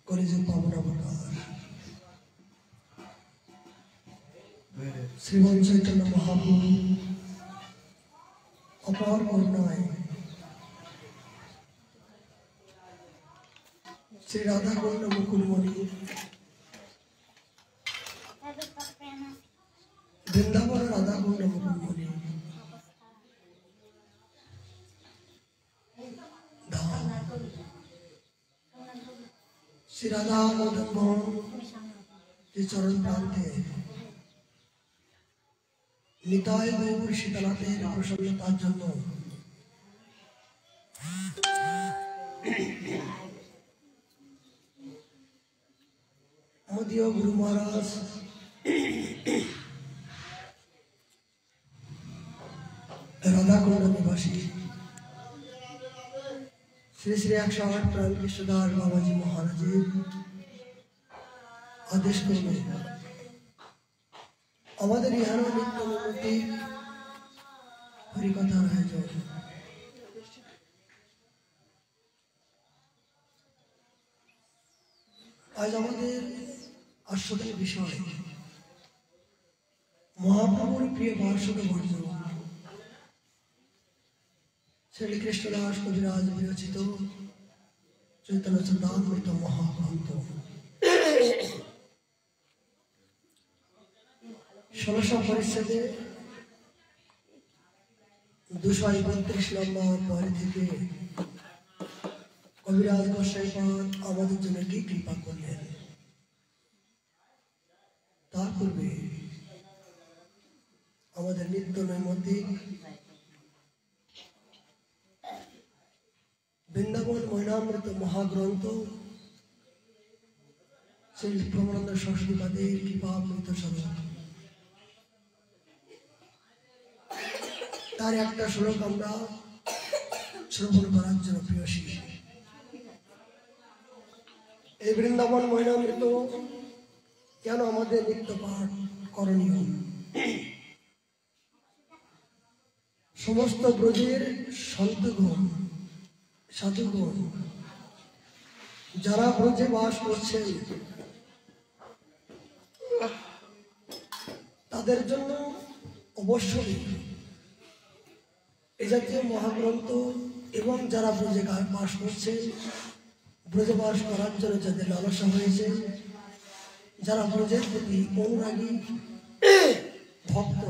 করে যে পাবনা প্রকাশ শ্রীমন চৈতন্য মহাপ্রভু অপার করুণায় শ্রী রাধা কুণ্ড মুকুলমণি বৃন্দাবন রাধা কুণ্ড মুকুলমণি শ্রী রাধা মদন মোহন যে চরণ প্রান্তে নিতাই গৌর শীতলাতের প্রসন্নতার জন্য মদীয় গুরু মহারাজ রাধাকুণ্ড নিবাসী শ্রী শ্রী 108 প্রাণ কৃষ্ণদাস বাবাজি মহারাজের আদেশ ক্রমে আমাদের ইহার নিত্য উন্নতি হরিকথার আয়োজন। আজ আমাদের আস্বাদের বিষয় মহাপ্রভুর প্রিয় পার্শ্বদ বর্জন শ্রী কৃষ্ণদাস কবিরাজ বিরচিত চৈতন্য চন্দ্রামৃত মহাগ্রন্থ 16 পরিচ্ছেদে 232 নম্বর পরে থেকে কবিরাজ গোসাইপাদ আমাদের জন্য কি কৃপা করলেন তার পূর্বে আমাদের নিত্য নৈমিত্তিক বৃন্দাবন মহিনামৃত মহাগ্রন্থ শ্রী প্রমানন্দ সরস্বতীপাদের কৃপামৃত স্বরূপ তার একটা শ্লোক আমরা শ্রবণ করার জন্য প্রিয়সী। এই বৃন্দাবন মহিনামৃত কেন আমাদের নিত্য পাঠ করণীয়? সমস্ত ব্রজের সন্তগণ সাধুগণ যারা ব্রজে বাস করছেন তাদের জন্য অবশ্যই এই জাতীয় মহাগ্রন্থ এবং যারা ব্রজে বাস করছেন ব্রজে বাস করার জন্য যাদের লালসা হয়েছে যারা ব্রজের প্রতি অনুরাগী ভক্ত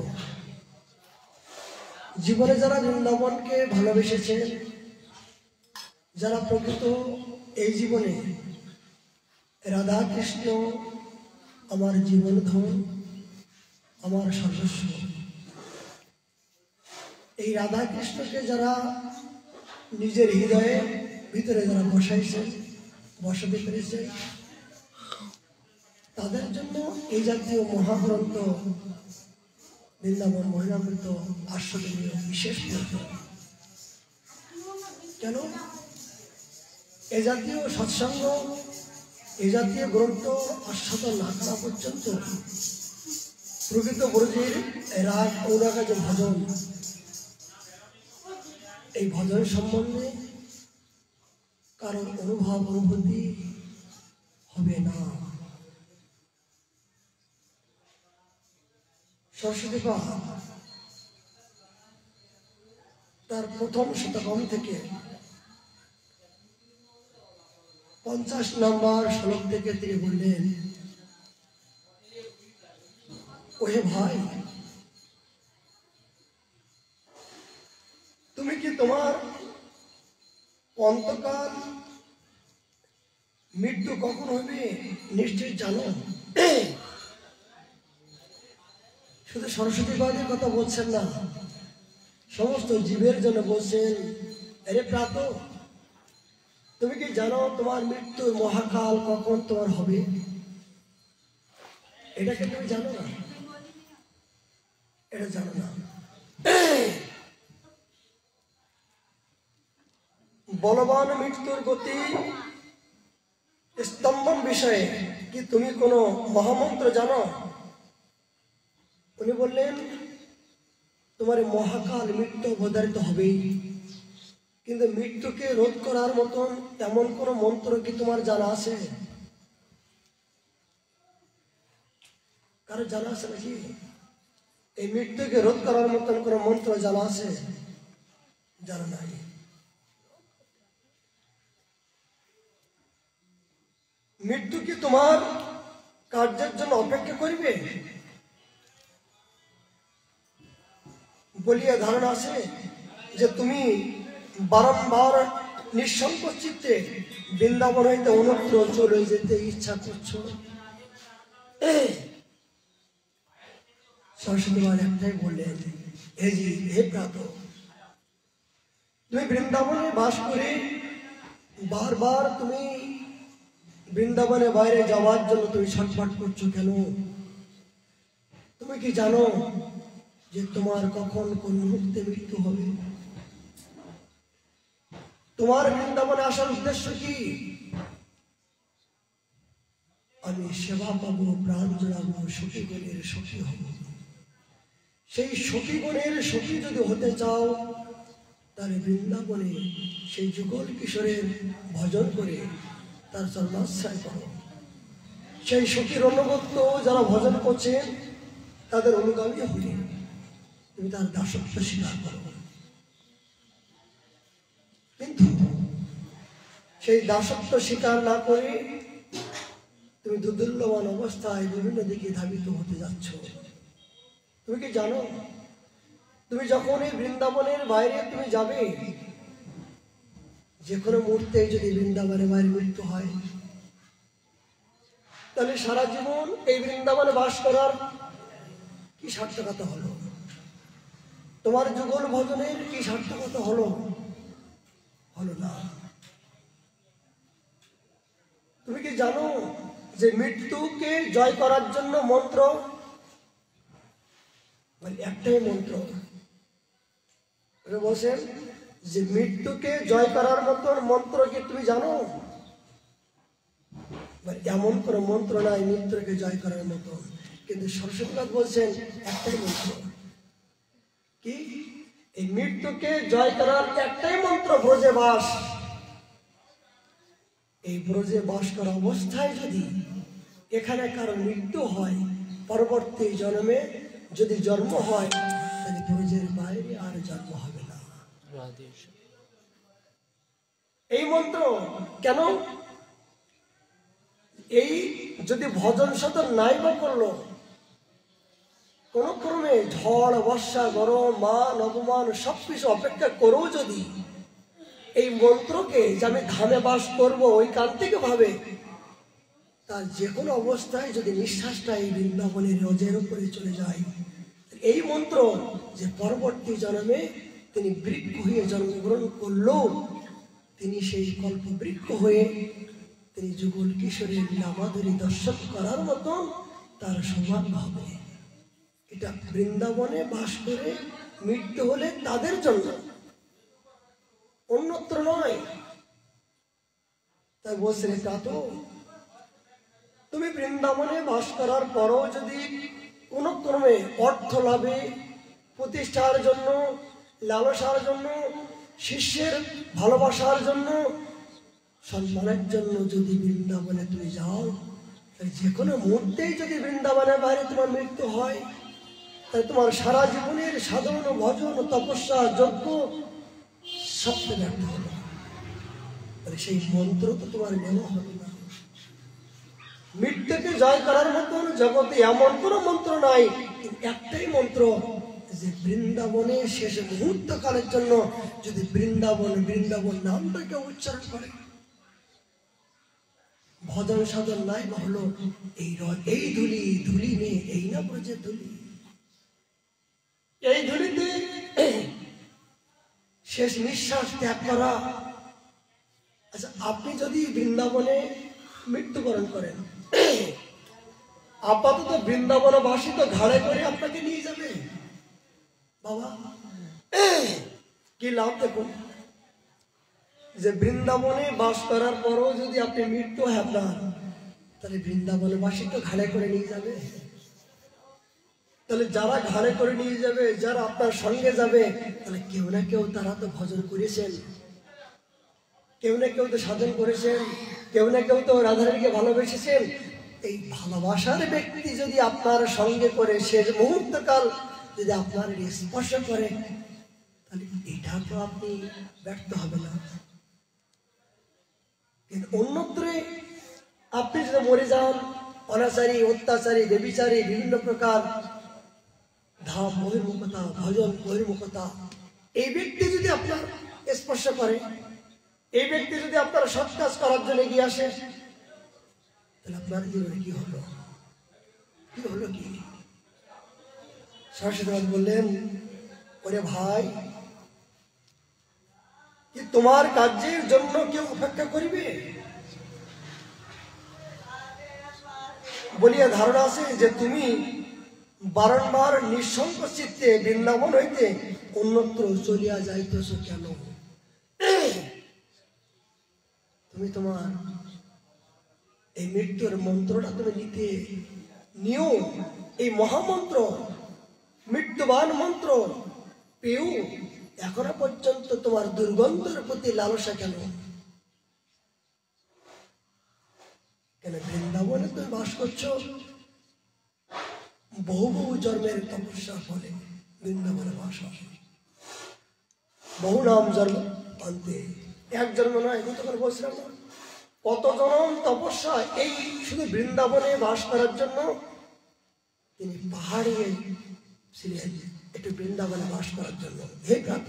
জীবনে যারা বৃন্দাবনকে ভালোবেসেছেন যারা প্রকৃত এই জীবনে রাধা কৃষ্ণ আমার জীবন ধন আমার সর্বস্ব এই রাধা কৃষ্ণকে যারা নিজের হৃদয়ে ভিতরে যারা বসাতে পেরেছে তাদের জন্য এই জাতীয় মহাগ্রন্থ বৃন্দাবন মহিনামৃত আস্বাদনীয় বিশেষ প্রয়োজন। কেন এ জাতীয় সৎসঙ্গ এ জাতীয় গ্রন্থ আস্বাদন না করা পর্যন্ত প্রকৃত ব্রজের রাগ অনুরাগা যে ভজন এই ভজন সম্বন্ধে কারণ অনুভূতি হবে না। সরস্বতীপাদ তার প্রথম শতকম থেকে 50 নম্বর শ্লোক থেকে তিনি বললেন, ওহে ভাই, তুমি কি তোমার অন্তকাল মৃত্যু কখন হবে নিশ্চয় জানো? শুধু সরস্বতীবাদের কথা বলছেন না, সমস্ত জীবের জন্য বলছেন, আরে প্রাত, তুমি কি জানো তোমার মৃত্যুর মহাকাল কখন তোমার হবে? এটাকে তুমি জানো না? এটা জানো না। বলবান মৃত্যুর গতি স্তম্ভন বিষয়ে কি তুমি কোনো মহামন্ত্র জানো? উনি বললেন, তোমার মহাকাল মৃত্যু অবধারিত হবেই, কিন্তু মৃত্যুকে রোধ করার মতন এমন কোনো মন্ত্র কি তোমার জানা আছে? কারো জানা আছে নাকি এই মৃত্যুকে রোধ করার মতন কোনো মন্ত্র জানা আছে? জানা নাই। মৃত্যু কি তোমার কার্যের জন্য অপেক্ষা করবে বলিয়া ধারণা আছে যে তুমি বারংবার নিঃসংকোচ চিত্তে বৃন্দাবন হইতে অন্যত্র চলে যেতে ইচ্ছা করছো? সরস্বতী মা একটাই বললেন, হে প্রাত, তুমি বৃন্দাবনে বাস করে বারবার তুমি বৃন্দাবনের বাইরে যাওয়ার জন্য তুমি ছটফট করছো কেন? তুমি কি জানো যে তোমার কখন কোন মুহূর্তে মৃত্যু হবে? তোমার বৃন্দাবনে আসার উদ্দেশ্য কি? আমি সেবা পাবো, প্রাণ জোড়াবো, সখীগণের সখী হব। সেই সখীগণের সখী যদি হতে চাও তাহলে বৃন্দাবনে সেই যুগল কিশোরের ভজন করে তার চরণাশ্রয় করো। সেই সখীর অনুগত্য যারা ভজন করছেন তাদের অনুগামী হয়ে তুমি তার দাসত্ব স্বীকার করো। কিন্তু সেই দাসত্ব স্বীকার না করে তুমি দুর্দুল্যমান অবস্থায় বিভিন্ন দিকে ধাবিত হতে যাচ্ছ। তুমি কি জানো তুমি যখন এই বৃন্দাবনের বাইরে তুমি যাবে, যে কোনো মুহূর্তে যদি বৃন্দাবনের বাইরে মৃত্যু হয় তাহলে সারা জীবন এই বৃন্দাবনে বাস করার কি সার্থকতা হলো? তোমার যুগল ভজনের কি সার্থকতা হলো? হলো না। তুমি কি জানো যে মৃত্যুকে জয় করার জন্য মন্ত্র একটাই মন্ত্র? বলছেন যে মৃত্যুকে জয় করার মতন মন্ত্র কি তুমি জানো? এমন কোনো মন্ত্র নাই মৃত্যুকে জয় করার মতো। কিন্তু সরস্বতীনাথ বলছেন একটাই মন্ত্র। কি? এই মৃত্যুকে জয় করার একটাই মন্ত্র, ব্রজে বাস। এই ব্রজে বাস করা অবস্থায় যদি এখানে কারো মৃত্যু হয়, পরবর্তী জন্মে যদি জন্ম হয় তাহলে ব্রজের বাইরে আর জন্ম হবে না। এই মন্ত্র কেন? এই যদি ভজন সাধন নাই বা করলো, কোন ক্রমে ঝড়, বর্ষা, গরম, মান, অপমান সবকিছু অপেক্ষা করেও যদি এই মন্ত্রকে যে আমি ধামে বাস করবো ওই কান্তিক ভাবে, তার যে কোনো অবস্থায় যদি নিঃশ্বাসটা এই বৃন্দাবনের রোজের উপরে চলে যায়, এই মন্ত্র যে পরবর্তী জন্মে তিনি বৃক্ষ হয়ে জন্মগ্রহণ করলো, তিনি সেই কল্প বৃক্ষ হয়ে তিনি যুগল কিশোরের লীলামাধুরী দর্শন করার মতো তার সৌভাগ্য হবে। এটা বৃন্দাবনে বাস করে মৃত্যু হলে তাদের জন্য, অন্যত্র নয়। তাই বলছেন প্রাত, তুমি বৃন্দাবনে বাস করার পরও যদি কোনো ক্রমে অর্থ লাভে, প্রতিষ্ঠার জন্য, লালসার জন্য, শিষ্যের ভালোবাসার জন্য, সম্মানের জন্য যদি বৃন্দাবনে তুমি যাও, যে কোনো মুহূর্তেই যদি বৃন্দাবনের বাইরে তোমার মৃত্যু হয়, তাই তোমার সারা জীবনের সাধন, ভজন, তপস্যা, যজ্ঞ সব ব্যর্থ হবে। তাহলে সেই মন্ত্র তো তোমার নেওয়া হবে না। মৃত্যুকে জয় করার মতন জগতে এমন কোনো মন্ত্র নাই, একটাই মন্ত্র যে বৃন্দাবনে শেষ মুহূর্ত কালের জন্য যদি বৃন্দাবন বৃন্দাবন নামটাকে উচ্চারণ করে, ভজন সাধন নাই বা হলো এই ধুলি, ধুলি নেই, এই না ব্রজের ধুলি। এই ধুলিতে শেষ নিঃশ্বাস ত্যাগ করা। আচ্ছা, আপনি যদি বৃন্দাবনে মৃত্যুবরণ করেন, আপাতত বৃন্দাবনবাসী তো ঘাড়ে করে আপনাকে নিয়ে যাবে। বাবা কি লাভ দেখুন, যে বৃন্দাবনে বাস করার পরও যদি আপনি মৃত্যু হয় আপনার, তাহলে বৃন্দাবনবাসী তো ঘাড়ে করে নিয়ে যাবে। তাহলে যারা ঘাড়ে করে নিয়ে যাবে, যারা আপনার সঙ্গে যাবে, তাহলে কেউ না কেউ তারা তো ভজন করেছেন, কেউ না কেউ তো সাধন করেছেন, কেউ না কেউ তো রাধারানীকে ভালোবেসেছেন। এই ভালোবাসার ব্যক্তি যদি আপনার সঙ্গে করে শেষ মুহূর্তকাল যদি আপনার স্পর্শ করে, তাহলে এটা তো আপনি ব্যর্থ হবে না। কিন্তু অন্যত্রে আপনি যদি মরে যান, অনাচারী, অত্যাচারী, বেবিচারী, বিভিন্ন প্রকার ধাম বহির্মুখতা, ভজন বহির্মুখতা, এই ব্যক্তি যদি আপনার স্পর্শ করে, এই ব্যক্তি যদি আপনার সৎ কাজ করার জন্য এগিয়ে আসে, তাহলে আপনার জীবনে কি হলো? কি হলো? কি সরস্বতী বললেন, ওরে ভাই, কি তোমার কার্যের জন্য কেউ অপেক্ষা করিবে বলিয়া ধারণা আছে যে তুমি বারংবার নিঃসঙ্গ চিত্তে বৃন্দাবন হইতে অন্যত্র চলিয়া যাইতেছ কেন? তুমি তোমার এই মৃত্যুর মন্ত্রটা তুমি নিতে নিও, এই মহামন্ত্র, মৃত্যুবান মন্ত্র পেও, এখনো পর্যন্ত তোমার দুর্গন্ধের প্রতি লালসা কেন? কেন বৃন্দাবনে তুমি বাস করছো বহু বহু জন্মের তপস্যার ফলে বৃন্দাবনে বাস হয়। বহু নাম জন্ম আনতে, এক জন্ম নয়, তখন বলছিলাম না, কত জনম তপস্যা এই শুধু বৃন্দাবনে বাস করার জন্য তিনি পাহাড়ে ছিলেন, একটু বৃন্দাবনে বাস করার জন্য। হে প্রাত,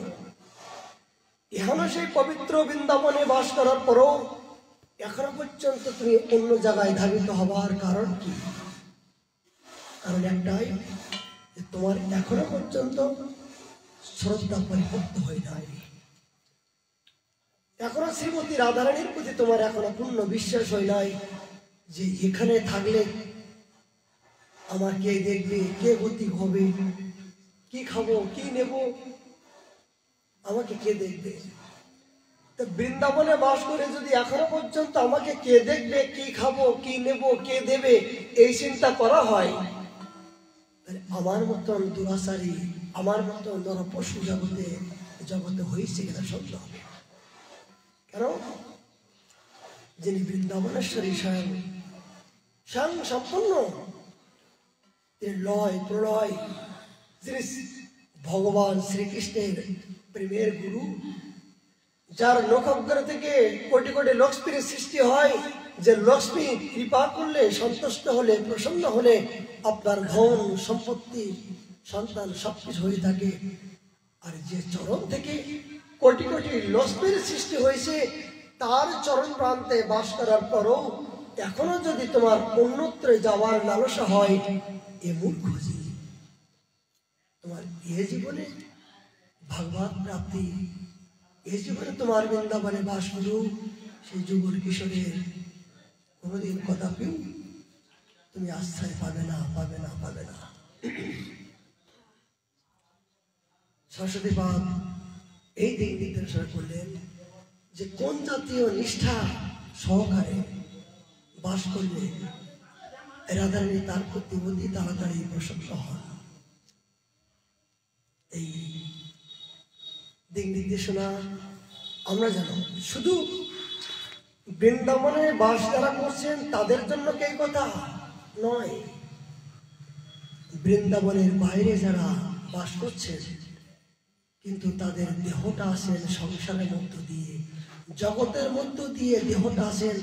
এখনো সেই পবিত্র বৃন্দাবনে বাস করার পরও এখনো পর্যন্ত তুমি অন্য জায়গায় ধাবিত হবার কারণ কি? কারণ একটাই, যে তোমার এখনো পর্যন্ত শ্রদ্ধা পরিপক্ত হয়ে যায়, এখনো শ্রীমতী রাধারানীর প্রতি তোমার এখনো পূর্ণ বিশ্বাস হয় নাই যে এখানে থাকলে আমার কে দেখবে, কে গতি হবে, কি খাবো, কি নেব, আমাকে কে দেখবে। তো বৃন্দাবনে বাস করে যদি এখনো পর্যন্ত আমাকে কে দেখবে, কি খাবো, কি নেব, কে দেবে, এই চিন্তা করা হয়, তাহলে আমার মতন দুরাচারী, আমার মতন নর পশু জগতে হয়েছে কিনা সন্দেহ হবে। কেন? যিনি বৃন্দাবনেশ্বরী স্বয়ং সম্পূর্ণ, তিনি লয় প্রলয়, যিনি ভগবান শ্রীকৃষ্ণের প্রেমের গুরু, যার নখগ্র থেকে কোটি কোটি লক্ষ্মীর সৃষ্টি হয়, যে লক্ষ্মী কৃপা করলে, সন্তুষ্ট হলে, প্রসন্ন হলে আপনার ধন সম্পত্তি সন্তান সবকিছু হয়ে থাকে। আর যে চরণ থেকে কোটি কোটি লক্ষ্মীর সৃষ্টি হয়েছে, তার চরণ প্রান্তে বাস করার পরও এখনো যদি তোমার অন্যত্রে যাওয়ার লালসা হয়, এ মূর্খ জীব। তোমার এ জীবনে ভগবত প্রাপ্তি, এ জীবনে তোমার বৃন্দাবনে বাস করু, সেই যুগল কিশোরের কোনোদিন কদাপিও তুমি আশ্রয় পাবে না, পাবে না, পাবে না। সরস্বতী পাদ এই দিক নির্দেশনা করলেন যে কোন জাতীয় নিষ্ঠা সহকারে বাস করলে রাধারানী তার প্রতি অতি তাড়াতাড়ি প্রসন্ন হন। এই দিক নির্দেশনা আমরা জানো, শুধু বৃন্দাবনে বাস যারা করছেন তাদের জন্য কে কথা নয়, বৃন্দাবনের বাইরে যারা বাস করছেন কিন্তু তাদের দেহটা আছেন সংসারের মধ্য দিয়ে, জগতের মধ্য দিয়ে দেহটা আছেন,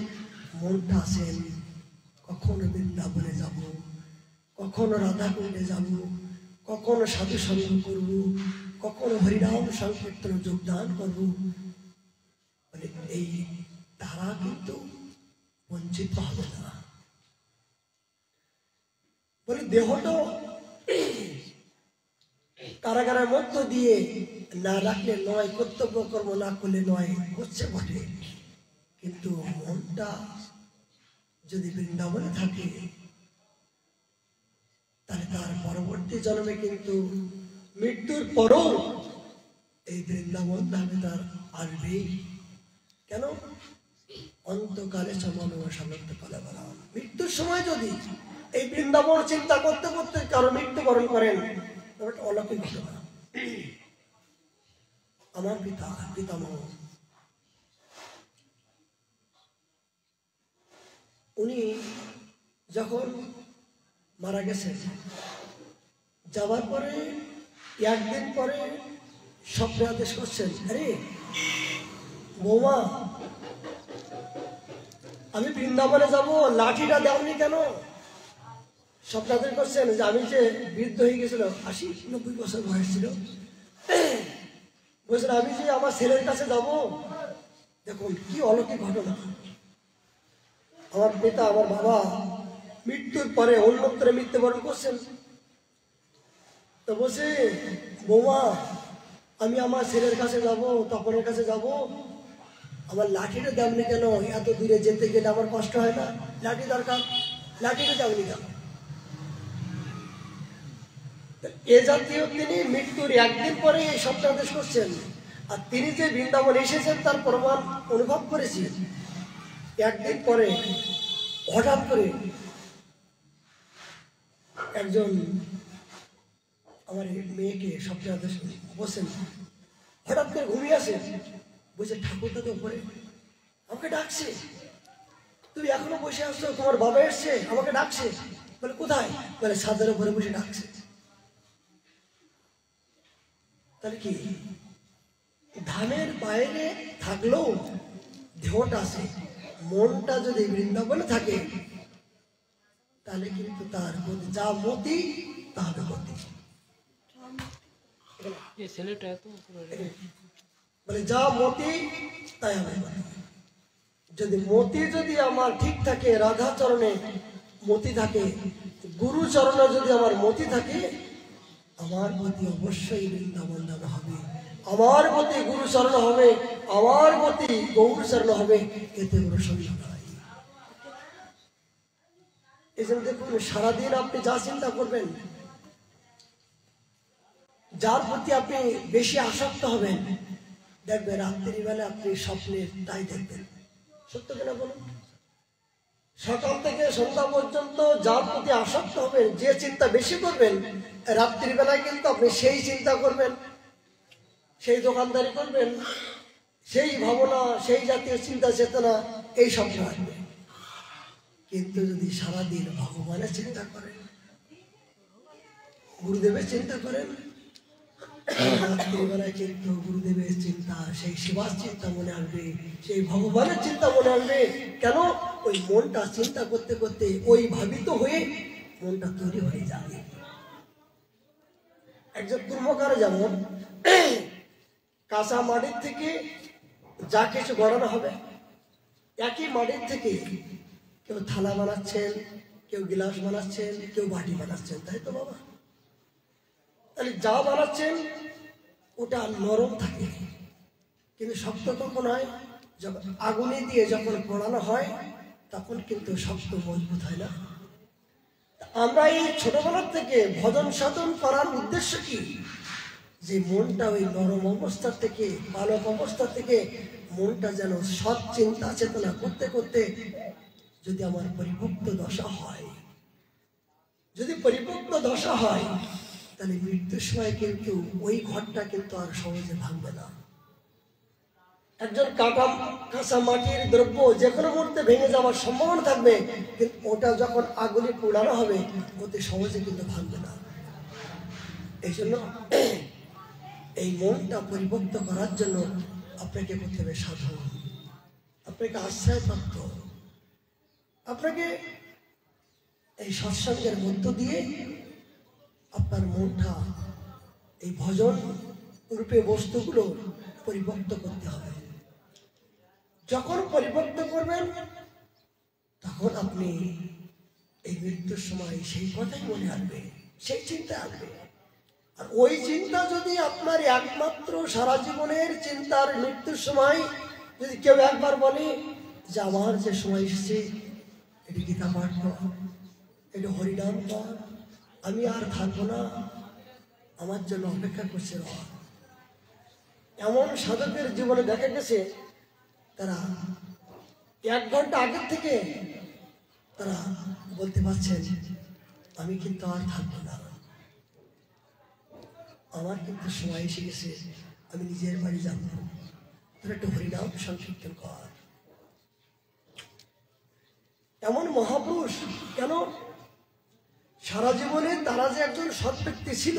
মনটা আছেন কখনো বৃন্দাবনে যাব, কখনো রাধাকুণ্ডে যাব, কখনো সাধু সঙ্গ করব, কখনো হরিনাম সংকীর্তনে যোগদান করব, মানে এই তারা কিন্তু বঞ্চিত হবে না। বলে দেহটা কারাগারের মধ্য দিয়ে না রাখলে নয়, কর্তব্য কর্ম না করলে নয়, হচ্ছে বটে, কিন্তু মনটা যদি বৃন্দাবনে থাকে তাহলে তার পরবর্তী জন্মে কিন্তু মৃত্যুর পরও এই বৃন্দাবন ধামে তার আসবেই। কেন? অন্তকালে সমন্তকালে বলা, মৃত্যুর সময় যদি এই বৃন্দাবন চিন্তা করতে করতে কারো মৃত্যুবরণ করেন, অলৌকিক ঘটনা। আমার পিতামহ উনি যখন মারা গেছেন, যাওয়ার পরে একদিন পরে স্বপ্নে আদেশ করছেন, আরে বৌমা, আমি বৃন্দাবনে যাব, লাঠিটা দেওনি কেন? স্বপ্নে আদেশ করছেন যে আমি যে বৃদ্ধ হয়ে গেছিল, 80-90 বছর বয়স ছিল, বলছেন আমি যে আমার ছেলের কাছে যাব। দেখুন কি অলৌকিক ঘটনা। আমার পিতা, আমার বাবা মৃত্যুর পরে অন্যত্রে মৃত্যুবরণ করছেন। তো বলছে, বৌমা, আমি আমার ছেলের কাছে যাব, তপনের কাছে যাব, আমার লাঠিটা দেননি কেন? এত দূরে যেতে গেলে আমার কষ্ট হয় না? লাঠি দরকার, লাঠিটা দেননি কেন? এ জাতীয় তিনি মৃত্যুর একদিন পরে এই স্বপ্নাদেশ করছেন। আর তিনি যে বৃন্দাবন এসেছেন তার প্রমাণ অনুভব করেছি। একদিন পরে হঠাৎ করে একজন আমার মেয়েকে স্বপ্নে আদেশ বসেন, হঠাৎ করে ঘুমিয়ে আসে, বলছে ঠাকুর দাদা উপরে আমাকে ডাকছে, তুমি এখনো বসে আসছো, তোমার বাবা এসছে আমাকে ডাকছে। বলে কোথায়? বলে ছাদের উপরে বসে ডাকছে। তাহলে কি ধানের বাইরে থাকলেও দেহটা আছে, মনটা যদি বৃন্দাবনে থাকে তাহলে কিন্তু তার প্রতি যা মতি তা হবে গতি। বলে যা মতি তাই হবে গতি। যদি মতি যদি আমার ঠিক থাকে, রাধা চরণে মতি থাকে, গুরু চরণে যদি আমার মতি থাকে, আমার গতি অবশ্যই বৃন্দাবন ধাম হবে। আমার গতি গুরু চরণ হবে, আমার গতি গৌর চরণ হবে, এতে কোনো সন্দেহ নাই। এই জন্য দেখুন, সারাদিন আপনি যা চিন্তা করবেন, যার প্রতি আপনি বেশি আসক্ত হবেন, দেখবেন রাত্রিবেলা আপনি স্বপ্নে তাই দেখবেন। সত্য কিনা বলুন? সকাল থেকে সন্ধ্যা পর্যন্ত যার প্রতি আসক্ত হবেন, যে চিন্তা বেশি করবেন, রাত্রিবেলায় কিন্তু আপনি সেই চিন্তা করবেন, সেই দোকানদারি করবেন, সেই ভাবনা, সেই জাতীয় চিন্তা চেতনা, এই স্বপ্ন আসবে। কিন্তু যদি সারাদিন ভগবানের চিন্তা করেন, গুরুদেবের চিন্তা করেন, রাত্রিবেলায় কিন্তু গুরুদেবের চিন্তা, সেই শিবার চিন্তা মনে আসবে, সেই ভগবানের চিন্তা মনে আসবে। কেন? ওই মনটা চিন্তা করতে করতে ওই ভাবিত হয়ে মনটা তৈরি হয়ে যাবে। একজন কর্মকারে যেমন কাঁচা মাটির থেকে যা কিছু গড়ানো হবে, একই মাটির থেকে কেউ থালা বানাচ্ছেন, কেউ গিলাস বানাচ্ছেন, কেউ বাটি বানাচ্ছেন, তাই তো বাবা? তাহলে যা বানাচ্ছেন ওটা নরম থাকে, কিন্তু শক্ত কখন হয়? যখন আগুনে দিয়ে যখন পোড়ানো হয় তখন কিন্তু শক্ত মজবুত হয় না। আমরা এই ছোটবেলার থেকে ভজন সাধন করার উদ্দেশ্য কি? যে মনটা ওই নরম অবস্থা থেকে, বালক অবস্থা থেকে মনটা যেন সৎ চিন্তা চেতনা করতে করতে যদি আমার পরিপক্ত দশা হয়, যদি পরিপক্ত দশা হয়, তাহলে মৃত্যুর সময় কিন্তু ওই ঘরটা কিন্তু আর সহজে ভাঙবে না। একজন কাঁচা মাটির দ্রব্য যে কোনো মুহূর্তে ভেঙে যাওয়ার সম্ভাবনা থাকবে, কিন্তু ওটা যখন আগুনে পোড়ানো হবে ওতে সহজে কিন্তু ভাঙবে না। এই জন্য এই মনটা পরিপক্ত করার জন্য আপনাকে করতে হবে সাধন, আপনাকে আশ্রয়প্রাপ্ত, আপনাকে এই সৎসঙ্গের মধ্য দিয়ে আপনার মনটা এই ভজন রূপে বস্তুগুলো পরিপক্ত করতে হবে। যখন পরিপক্ত করবেন তখন আপনি এই মৃত্যুর সময় সেই কথাই মনে আসবে, সেই চিন্তা আসবে। আর ওই চিন্তা যদি আপনার একমাত্র সারা জীবনের চিন্তার মৃত্যুর সময় যদি কেউ একবার বলে যে আমার যে সময় এসেছে, এটি গীতা পাঠ কর, এটি হরিনাম কর, আমি আর থাকবো না, আমার জন্য অপেক্ষা করছে রহ। এমন সাধকের জীবনে দেখা গেছে তারা 1 ঘন্টা আগের থেকে তারা বলতে পারছেন আমি কিন্তু আর থাকবো না, আমার কিন্তু সময় এসে গেছে, আমি নিজের বাড়ি যাবো, তোরা একটু হরিনাম সংকীর্তন কর। এমন মহাপুরুষ কেন? সারা জীবনে তারা যে একজন সৎ ব্যক্তি ছিল,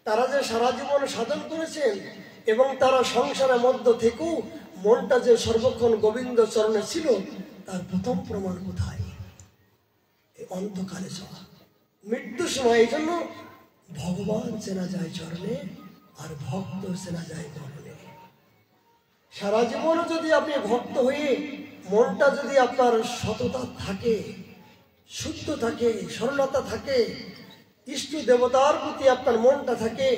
তারা যে সারা জীবন সাধন করেছেন এবং তারা সংসারের মধ্য থেকেও মনটা যে সর্বক্ষণ গোবিন্দ চরণে ছিল, তার প্রথম প্রমাণ কোথায়? এই অন্তকালে যাওয়া, মৃত্যুর সময়। এই জন্য ভগবান চেনা যায় চরণে, আর ভক্ত চেনা যায় মরণে। সারা জীবনও যদি আপনি ভক্ত হয়ে মনটা যদি আপনার সততা থাকে, শুদ্ধ থাকে, সরলতা থাকে, ইষ্ট দেবতার প্রতি আপনার মনটা থাকে,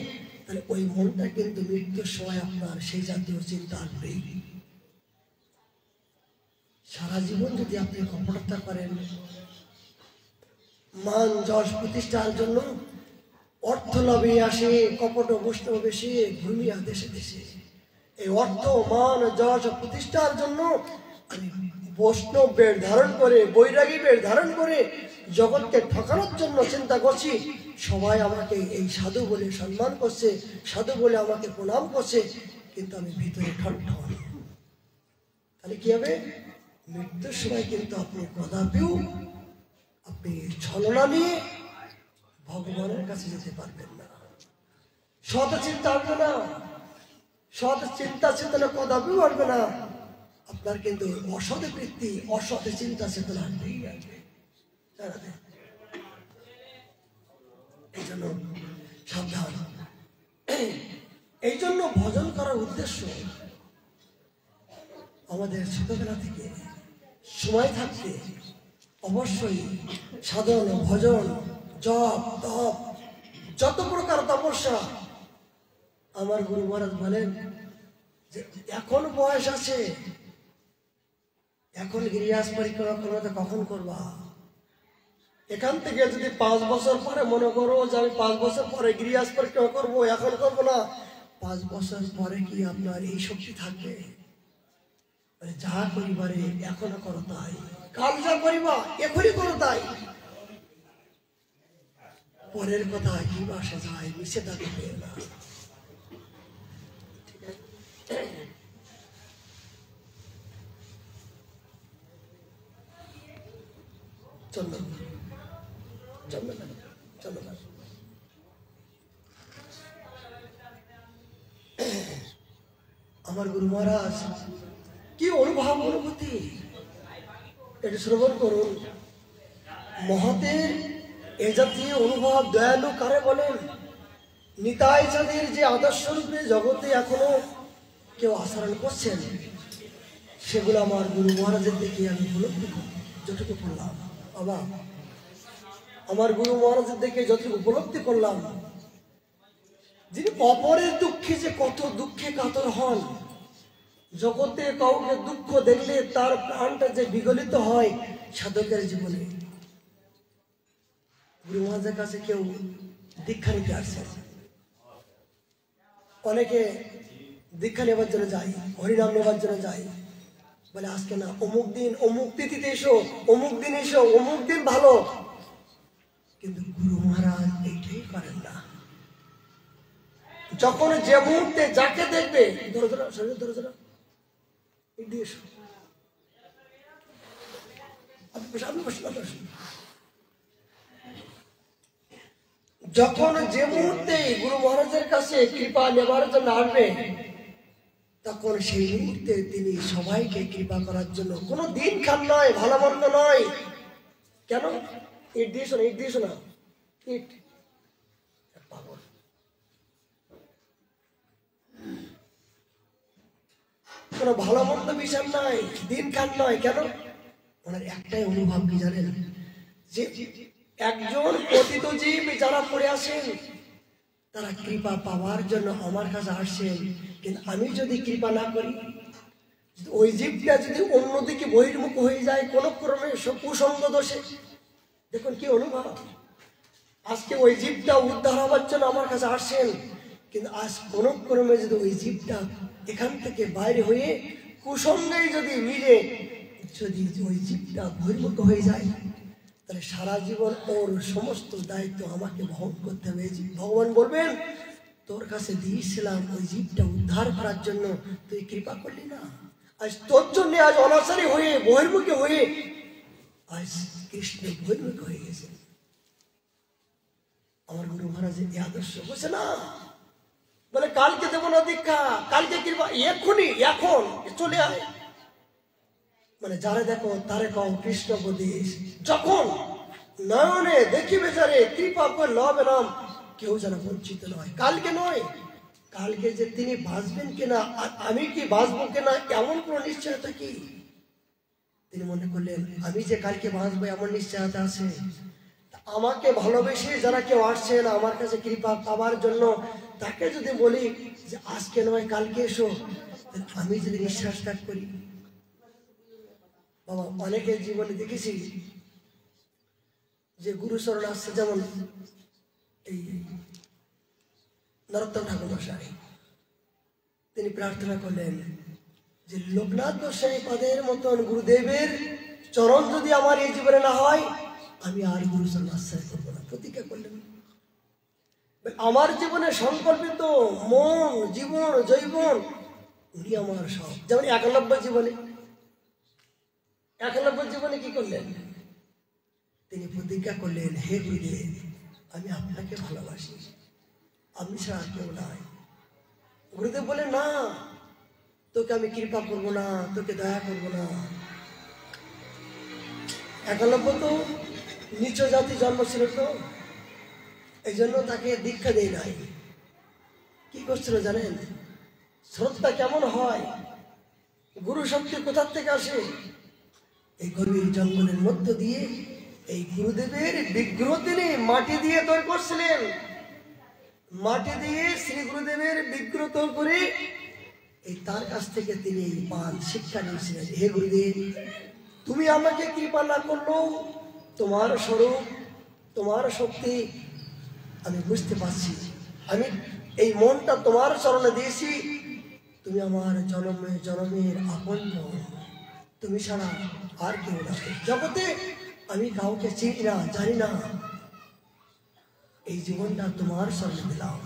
তাহলে ওই মনটা কিন্তু মৃত্যুর সময় আপনার সেই জাতীয় চিন্তা আসবেই। সারা জীবন যদি আপনি কপটতা করেন, মান যশ প্রতিষ্ঠার জন্য অর্থ লাভে আসে, কপট বৈষ্ণব বেশি ঘুমিয়া দেশে দেশে, এই অর্থ মান যশ প্রতিষ্ঠার জন্য আমি বৈষ্ণব বেশ ধারণ করে, বৈরাগী বেশ ধারণ করে জগৎকে ঠকানোর জন্য চিন্তা করছি। সবাই আমাকে এই সাধু বলে সম্মান করছে, সাধু বলে আমাকে প্রণাম করছে, কিন্তু আমি ভিতরে ঠনঠন। তাহলে কি হবে? মৃত্যুর সময় কিন্তু আপনি কদাপিও আপনি ছলনা নিয়ে ভগবানের কাছে যেতে পারবেন না। সৎ চিন্তা আসবে না, সৎ চিন্তা চেতনা কদাপিও আসবে না। আপনার কিন্তু অসৎ বৃত্তি, অসৎ চিন্তা চেতনা আসবেই আসবে। এই জন্য সাবধান। এই জন্য ভজন করার উদ্দেশ্য আমাদের ছোটবেলা থেকে সময় থাকতে অবশ্যই সাধন, ভজন, জপ, তপ, যত প্রকার তপস্যা। আমার গুরু মহারাজ বলেন যে এখন বয়স আছে, এখন গিরিয়াস পরিক্রমা করবো তো কখন করবা? এখান থেকে যদি 5 বছর পরে মনে করো যে আমি 5 বছর পরে গিরিয়াস পরিক্রমা করবো, এখন করবো না, 5 বছর পরে কি আপনার এই শক্তি থাকবে? যা করিবারে এখনো করো তাই, কাল যা করিবা এখনই করো তাই। পরের কথা কি বাসা যায়, মিশে থাকবে না। চলো চলো চলো। আমার গুরু মহারাজ কি অনুভব, অনুভূতি এটা শ্রবণ করুন। মহতের এ জাতীয় অনুভব দয়ালু কারে বলেন? নিতাই চাঁদের যে আদর্শ রূপে জগতে এখনো কেউ আচরণ করছেন, সেগুলো আমার গুরু মহারাজের দেখে আমি উপলব্ধি করি, যতটুকু করলাম। বাবা, আমার গুরু মহারাজের দেখে যতটুকু উপলব্ধি করলাম, যিনি অপরের দুঃখে যে কত দুঃখে কাতর হন, জগতে কাউকে দুঃখ দেখলে তার প্রাণটা যে বিগলিত হয় সাধকের জীবনে। গুরু মহারাজের কাছে কেউ দীক্ষা নিতে আসছে, অনেকে দীক্ষা নেবার জন্য যায়, হরিনাম নেবার জন্য যায়, বলে আজকে না, অমুক দিন অমুক তিথিতে এসো, অমুক দিন এসো, অমুক দিন ভালো। কিন্তু গুরু মহারাজ এইটাই করেন না। যখন যে মুহূর্তে যাকে দেখবে, যখন যে মুহূর্তে গুরু মহারাজের কাছে কৃপা নেবার জন্য আসবে, তখন সেই মুহূর্তে তিনি সবাইকে কৃপা করার জন্য কোনো দিন খান নয়, ভালো মন্দ নয়। কেন? ইট দিয়েছ না, ইট দিয়েছ না, ইট পাগল। কোনো ভালো মন্দ বিচার নয়, দিন খান নয়। কেন? ওনার একটাই অনুভব কি জানেন? যে একজন পতিত জীব যারা পড়ে আসেন, তারা কৃপা পাওয়ার জন্য আমার কাছে আসছেন, কিন্তু আমি যদি কৃপা না করি, ওই জীবটা যদি অন্যদিকে বহির্মুখ হয়ে যায় কোনো ক্রমে কুসঙ্গ দোষে, দেখুন কি অনুভব। আজকে ওই জীবটা উদ্ধার হওয়ার জন্য আমার কাছে আসছেন, কিন্তু আজ কোনো ক্রমে যদি ওই জীবটা এখান থেকে বাইরে হয়ে কুসঙ্গেই যদি মিলে যদি ওই জীবটা বহির্মুখ হয়ে যায়, তাহলে সারা জীবন ওর সমস্ত দায়িত্ব আমাকে বহন করতে হবে। ভগবান বলবেন, তোর কাছে দিয়েছিলাম ওই জীবটা উদ্ধার করার জন্য, তুই কৃপা করলি না, আজ তোর জন্য আজ অনাচারী হয়ে বহির্মুখী হয়ে আজ কৃষ্ণ বৈমুখ হয়ে গেছে। আমার গুরু মহারাজের এই আদর্শ বলছে না, বলে কালকে দেবো না দীক্ষা, কালকে কৃপা, এক্ষুনি এখন চলে আয়। মানে যারা দেখো তারে কম কৃষ্ণ উপদেশ, যখন নয়নে দেখিবে যারে কৃপা করে লবে নাম, কেউ যেন বঞ্চিত নয়। কালকে নয়, কালকে যে তিনি বাঁচবেন কিনা আর আমি কি বাঁচবো কিনা এমন কোনো নিশ্চয়তা কি? তিনি মনে করলেন আমি যে কালকে বাঁচবো এমন নিশ্চয়তা আছে। আমাকে ভালোবেসে যারা কেউ আসছেন আমার কাছে কৃপা পাবার জন্য, তাকে যদি বলি যে আজকে নয় কালকে এসো, আমি যদি নিঃশ্বাস ত্যাগ করি। বাবা অনেকের জীবনে দেখেছি যে গুরুচরণ আসছে, যেমন এই নরোত্তম ঠাকুর মশাই, তিনি প্রার্থনা করলেন যে লোকনাথ গোস্বামী পাদের মতন গুরুদেবের চরণ যদি আমার এই জীবনে না হয়, আমি আর গুরুচরণ আশ্রয় করবো না। প্রতিজ্ঞা করলেন আমার জীবনে সংকল্পিত মন জীবন জৈবন উনি আমার সব। যেমন 91 জীবনে কি করলেন? তিনি প্রতিজ্ঞা করলেন হে গুরুদেব আমি আপনাকে ভালোবাসি, আপনি ছাড়া কেউ নাই। গুরুদেব বলে না, তোকে আমি কৃপা করবো না, তোকে দয়া করবো না। 91 তো নিচ জাতি জন্ম ছিল, তো এই জন্য তাকে দীক্ষা দেয় নাই। কি করছিল জানেন? শ্রদ্ধা কেমন হয়, গুরু শক্তি কোথার থেকে আসে? এই গভীর জঙ্গলের মধ্য দিয়ে এই গুরুদেবের বিগ্রহ তিনি মাটি দিয়ে তৈরি করছিলেন। মাটি দিয়ে শ্রী গুরুদেবের বিগ্রহ তৈরি করে এই তার কাছ থেকে তিনি এই পান শিক্ষা নিয়েছিলেন। হে গুরুদেব তুমি আমাকে কৃপা না করলেও তোমার স্বরূপ তোমার শক্তি আমি বুঝতে পারছি। আমি এই মনটা তোমার চরণে দিয়েছি, তুমি আমার জনমে জনমের আপন, তুমি ছাড়া আর কেউ না জগতে, আমি কাউকে চিনি না জানি না, এই জীবনটা তোমার চরণে দিলাম।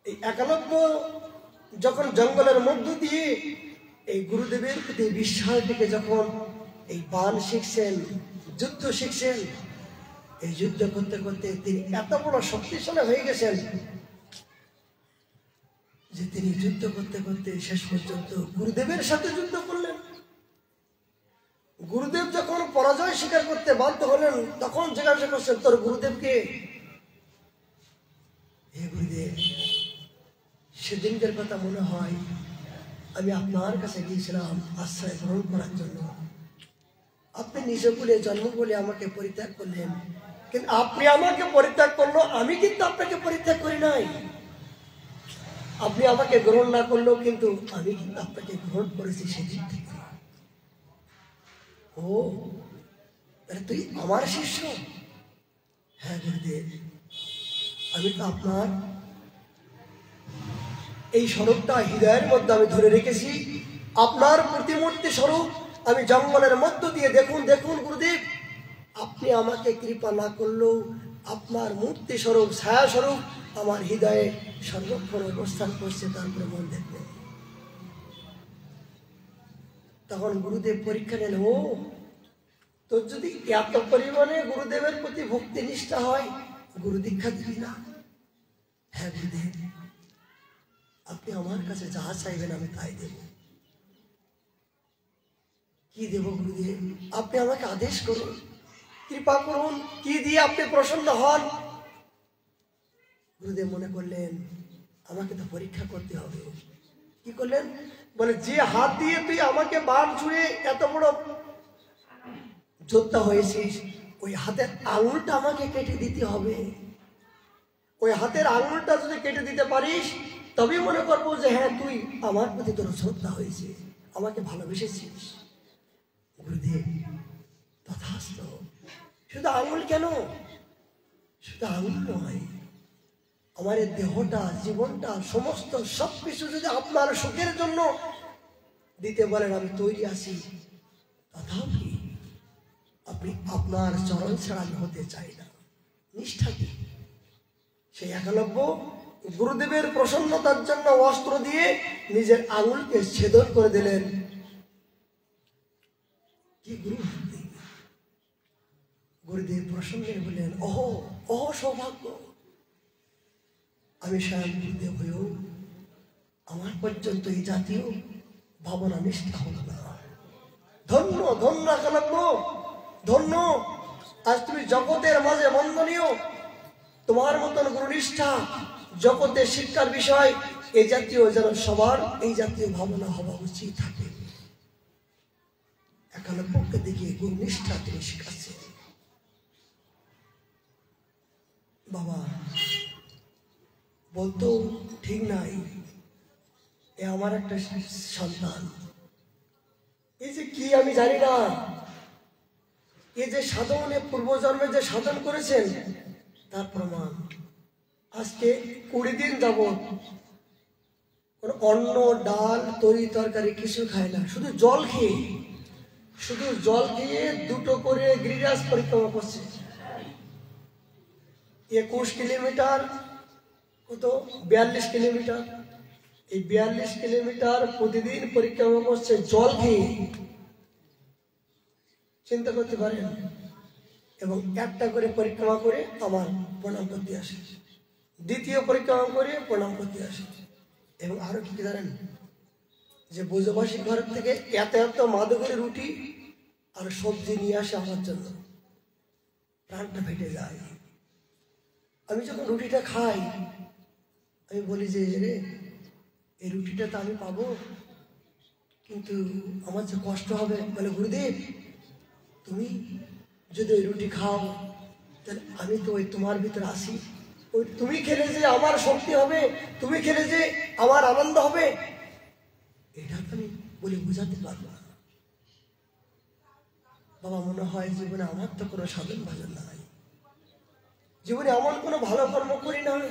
এই 91 যখন জঙ্গলের মধ্য দিয়ে এই গুরুদেবের প্রতি বিশ্বাস থেকে যখন এই বাণ শিখছেন, যুদ্ধ শিখছেন, এই যুদ্ধ করতে করতে তিনি এত বড় শক্তিশালী হয়ে গেছেন যে তিনি যুদ্ধ করতে করতে শেষ পর্যন্ত গুরুদেবের সাথে যুদ্ধ করলেন। গুরুদেব যখন পরাজয় স্বীকার করতে বাধ্য হলেন, তখন জিজ্ঞাসা করছেন তোর গুরুদেবকে? হে গুরুদেব সেদিনকার কথা মনে হয়, আমি আপনার কাছে গিয়েছিলাম আশ্রয় গ্রহণ করার জন্য। আপনি নিজ কুলে জন্ম বলে আমাকে পরিত্যাগ করলেন, কিন্তু আপনি আমাকে পরিত্যাগ করলো, আমি কিন্তু আপনাকে পরিত্যাগ করি নাই। আপনি আমাকে গ্রহণ না করলেও কিন্তু আমি কিন্তু আপনাকে গ্রহণ করেছি সেদিন থেকে। ও তাহলে তুই আমার শিষ্য? হ্যাঁ গুরুদেব, আমি তো আপনার এই স্বরূপটা হৃদয়ের মধ্যে আমি ধরে রেখেছি, আপনার প্রতিমূর্তি স্বরূপ আমি জঙ্গলের মধ্য দিয়ে, দেখুন দেখুন গুরুদেব, আপনি আমাকে কৃপা না করলেও আপনার মূর্তি স্বরূপ ছায়া স্বরূপ আমার হৃদয়ে সর্বক্ষণ অবস্থান করছে, তারপরে মন দেখবেন। তখন গুরুদেব পরীক্ষা নেন, ও তোর যদি এত পরিমাণে গুরুদেবের প্রতি ভক্তি নিষ্ঠা হয়, গুরু দীক্ষা দিবি না? হ্যাঁ গুরুদেব, আপনি আমার কাছে যা চাইবেন আমি তাই দেব। কি দেব গুরুদেব? আপনি আমাকে আদেশ করুন, কৃপা করুন, কি দিয়ে আপনি প্রসন্ন হন? গুরুদেব মনে করলেন আমাকে তো পরীক্ষা করতে হবে। কি করলেন? বলে যে হাত দিয়ে তুই আমাকে বাণ ছুঁড়ে এত বড় যোদ্ধা হয়েছিস, ওই হাতের আঙুলটা আমাকে কেটে দিতে হবে। ওই হাতের আঙুলটা যদি কেটে দিতে পারিস, তবেই মনে করবো যে হ্যাঁ তুই আমার প্রতি তোর শ্রদ্ধা হয়েছে, আমাকে ভালোবেসেছিস। গুরুদেব তথাস্তু। শুধু আঙুল কেন? শুধু আঙুল নয়, আমার এই দেহটা জীবনটা সমস্ত সবকিছু যদি আপনার সুখের জন্য দিতে বলেন আমি তৈরি আছি, তথাপি আপনি আপনার চরণ ছাড়া আমি হতে চাই না। নিষ্ঠা কি? সেই 91 গুরুদেবের প্রসন্নতার জন্য অস্ত্র দিয়ে নিজের আঙুলকে ছেদন করে দিলেন। কি গুরু ভক্তি! গুরুদেব প্রসন্ন হয়ে বললেন, অহো অহো সৌভাগ্য, আমি স্বয়ং গুরুদেব হয়েও আমার পর্যন্ত এই জাতীয় ভাবনা নিষ্ঠা হল না। ধন্য ধন্য একালব্য, ধন্য। আজ তুমি জগতের মাঝে বন্দনীয়। তোমার মতন গুরুনিষ্ঠা জগতের শিক্ষার বিষয় এই জাতীয় যেন সবার এই জাতীয় ভাবনা হওয়া উচিত থাকে। একালব্যকে দেখে গুরুনিষ্ঠা তিনি শিখাচ্ছেন। বাবা বলতো ঠিক নাই, এ আমার একটা সন্তান, এই যে কি আমি জানি না, এই যে সাধনে পূর্বজন্মে যে সাধন করেছেন তার প্রমাণ। আজকে 20 দিন যাবত অন্ন ডাল তরি তরকারি কিছু খায় না, শুধু জল খেয়ে, শুধু জল খেয়ে 2টো করে গিরিরাজ পরিক্রমা করছে। 21 কিলোমিটার, কত 42 কিলোমিটার, এই 42 কিলোমিটার প্রতিদিন পরিক্রমা করছে জল খেয়ে। চিন্তা করতে পারেন। এবং একটা করে পরিক্রমা করে আমার প্রণাম করতে আসে, দ্বিতীয় পরিক্রমা করে প্রণাম করতে আসে। এবং আরো কি জানেন, যে ব্রজবাসী ঘর থেকে এত এত মাদকের রুটি আর সবজি নিয়ে আসে আমার জন্য, প্রাণটা ফেটে যায়। আমি যখন রুটিটা খাই আমি বলি যে রে, এই রুটিটা তো আমি পাবো, কিন্তু আমার যে কষ্ট হবে। বলে, গুরুদেব তুমি যদি ওই রুটি খাও তাহলে আমি তো ওই তোমার ভিতরে আসি, ওই তুমি খেলে যে আমার শক্তি হবে, তুমি খেলে যে আমার আনন্দ হবে, এটা তো আমি বলে বোঝাতে পারবো না। বাবা মনে হয় জীবনে আমার তো কোনো সাধন ভাজন নাই, জীবনে এমন কোনো ভালো কর্ম করি নাই,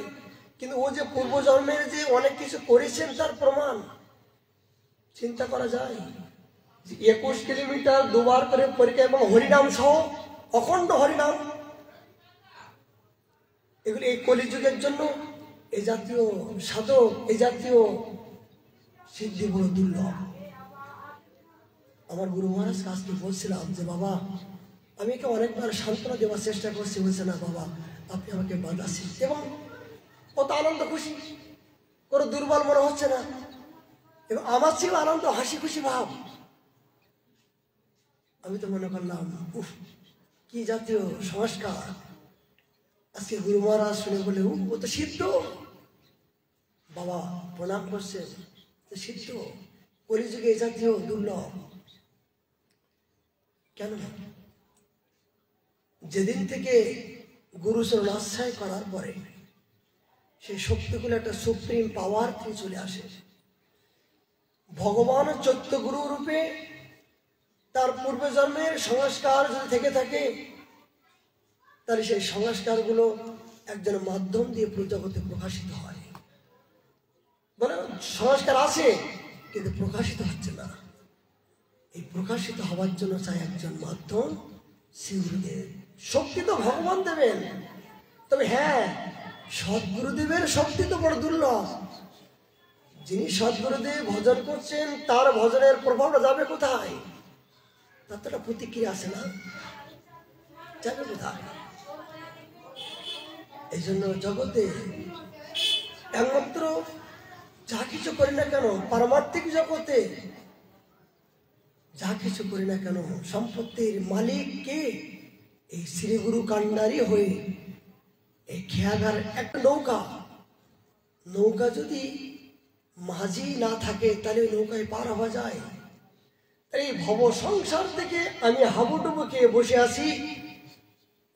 কিন্তু ও যে পূর্বজন্মের যে অনেক কিছু করেছেন তার প্রমাণ। চিন্তা করা যায় যে 21 কিলোমিটার 2বার করে পরীক্ষা এবং হরিনাম সহ অখণ্ড হরিনাম, এগুলি এই কলিযুগের জন্য এই জাতীয় সাধক, এই জাতীয় সিদ্ধি বড় দুর্লভ। আমার গুরু মহারাজ কাজকে বলছিলাম যে বাবা আমি একে অনেকবার সান্ত্বনা দেওয়ার চেষ্টা করছি, বলছে না বাবা আপনি আমাকে বাঁধাচ্ছেন, এবং কত আনন্দ খুশি, কোনো দুর্বল মনে হচ্ছে না, এবং আমার ছিল আনন্দ হাসি খুশি ভাব। আমি তো মনে করলাম উফ কি জাতীয় সংস্কার। আজকে গুরু মহারাজ শুনে বলে ও তো সিদ্ধ, বাবা প্রণাম করছেন, সিদ্ধ, কলিযুগে এই জাতীয় দুর্লভ। কেন? যেদিন থেকে গুরুচরণ আশ্রয় করার পরে সেই শক্তিগুলো একটা সুপ্রিম পাওয়ার থেকে চলে আসে। ভগবান চৈত্য গুরু রূপে তার পূর্বজন্মের সংস্কার যদি থেকে থাকে তাহলে সেই সংস্কারগুলো একজন মাধ্যম দিয়ে জগতে প্রকাশিত হয়। বলে সংস্কার আছে কিন্তু প্রকাশিত হচ্ছে না, এই প্রকাশিত হওয়ার জন্য চাই একজন মাধ্যম, শ্রী গুরুদেব। শক্তি তো ভগবান দেবেন, তবে হ্যাঁ সদ্গুরুদেবের শক্তি তো বড় দুর্লভ। যিনি সদ্গুরুদেব ভজন করছেন তার ভজনের প্রভাবটা যাবে কোথায়? তার তো একটা প্রতিক্রিয়া আছে না, যাবে কোথায়? এই জন্য জগতে একমাত্র যা কিছু করি না কেন, পারমার্থিক জগতে যা কিছু করি না কেন, সম্পত্তির মালিক কে? এই শ্রী গুরু কান্ডারি হয়ে এই খেয়াঘার একটা নৌকা, নৌকা যদি মাঝি না থাকে তাহলে নৌকায় পার হওয়া যায়। এই ভব সংসার থেকে আমি হাবুডুবু খেয়ে বসে আছি,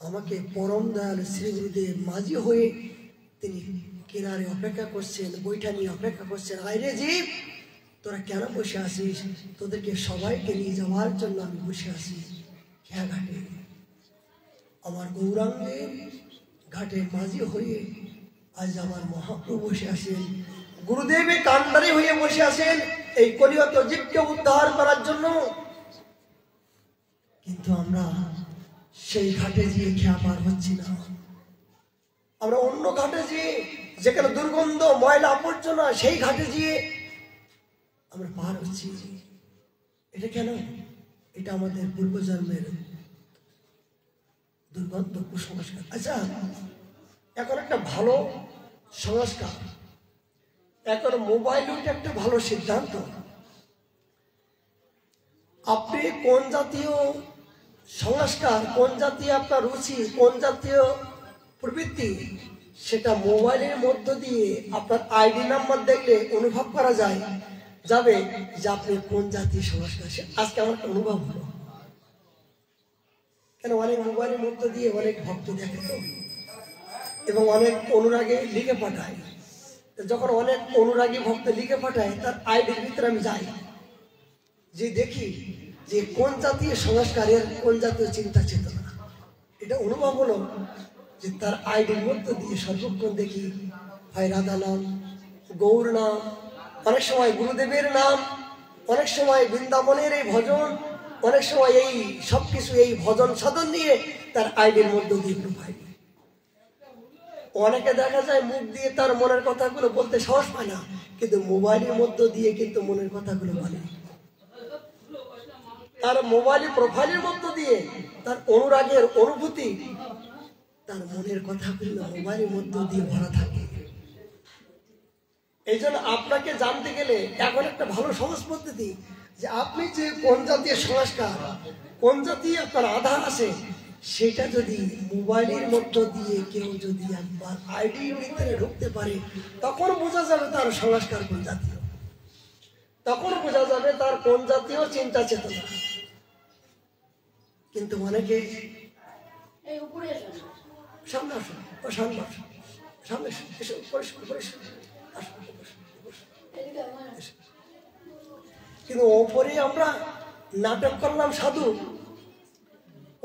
আমাকে পরম দয়াল শ্রী গুরুদেব মাঝি হয়ে তিনি কিনারে অপেক্ষা করছেন, বৈঠা নিয়ে অপেক্ষা করছেন। আইরে জীব তোরা কেন বসে আছিস? তোদেরকে সবাইকে নিয়ে যাওয়ার জন্য আমি বসে আছি খেয়াঘাটে। আমার গৌরাঙ্গের ঘাটে মাঝি হয়ে আজ আমার মহাপ্রভু বসে আছেন, গুরুদেবের কান্ডারি হয়ে বসে আছেন এই কলিয়ত জীবকে উদ্ধার করার জন্য। কিন্তু আমরা সেই ঘাটে গিয়ে খেয়া পার হচ্ছি না, আমরা অন্য ঘাটে গিয়ে যেখানে দুর্গন্ধ ময়লা আবর্জনা সেই ঘাটে গিয়ে আমরা পার হচ্ছি। এটা কেন? এটা আমাদের পূর্বজন্মের দুর্গন্ধ কুসংস্কার। আচ্ছা, এখন একটা ভালো সংস্কার, এখন মোবাইল ওইটা একটা ভালো সিদ্ধান্ত। আপনি কোন জাতীয় সংস্কার, কোন জাতীয় আপনার রুচি, কোন জাতীয় প্রবৃত্তি, সেটা মোবাইলের মধ্য দিয়ে আপনার আইডি নাম্বার দেখলে অনুভব করা যাবে যে আপনি কোন জাতীয় সংস্কার। আজকে আমার একটা অনুভব হলো, কেন অনেক মোবাইলের মধ্য দিয়ে অনেক ভক্ত দেখে তো, এবং অনেক অনুরাগে লিখে পাঠায়। যখন অনেক অনুরাগী ভক্ত লিখে পাঠায়, তার আইডির ভিতরে আমি যাই, যে দেখি যে কোন জাতীয় সংস্কারের, কোন জাতীয় চিন্তা চেতনা। এটা অনুভব হলো যে তার আইডির মধ্য দিয়ে সর্বক্ষণ দেখি হয় রাধা নাম, গৌর নাম, অনেক সময় গুরুদেবের নাম, অনেক সময় বৃন্দাবনের এই ভজন, অনেক সময় এই সবকিছু এই ভজন সাধন নিয়ে তার আইডির মধ্য দিয়ে প্রোফাইল। অনেকে দেখা যায় মুখ দিয়ে তার মনের কথাগুলো বলতে সাহস পায় না, কিন্তু মোবাইলের মধ্য দিয়ে কিন্তু মনের কথাগুলো বলে। তার মোবাইলের প্রোফাইলের মধ্য দিয়ে তার অনুরাগের অনুভূতি, তার মনের কথাগুলো মোবাইলের মধ্য দিয়ে ভরা থাকে। এই জন্য আপনাকে জানতে গেলে এখন একটা ভালো সহজ পদ্ধতি, যে আপনি যে কোন জাতীয় সংস্কার, কোন জাতীয় আপনার আধার আছে, সেটা যদি মোবাইলের মধ্য দিয়ে কেউ যদি একবার আইডির ভিতরে ঢুকতে পারে, তখন বোঝা যাবে তার সংস্কার কোন জাতীয়, তখন বোঝা যাবে তার কোন জাতীয় চিন্তা চেতনা। কিন্তু অনেকে সামনে আসুন, সামনে আসুন, সামনে এসে কিন্তু ওপরে আমরা নাটক করলাম সাধু,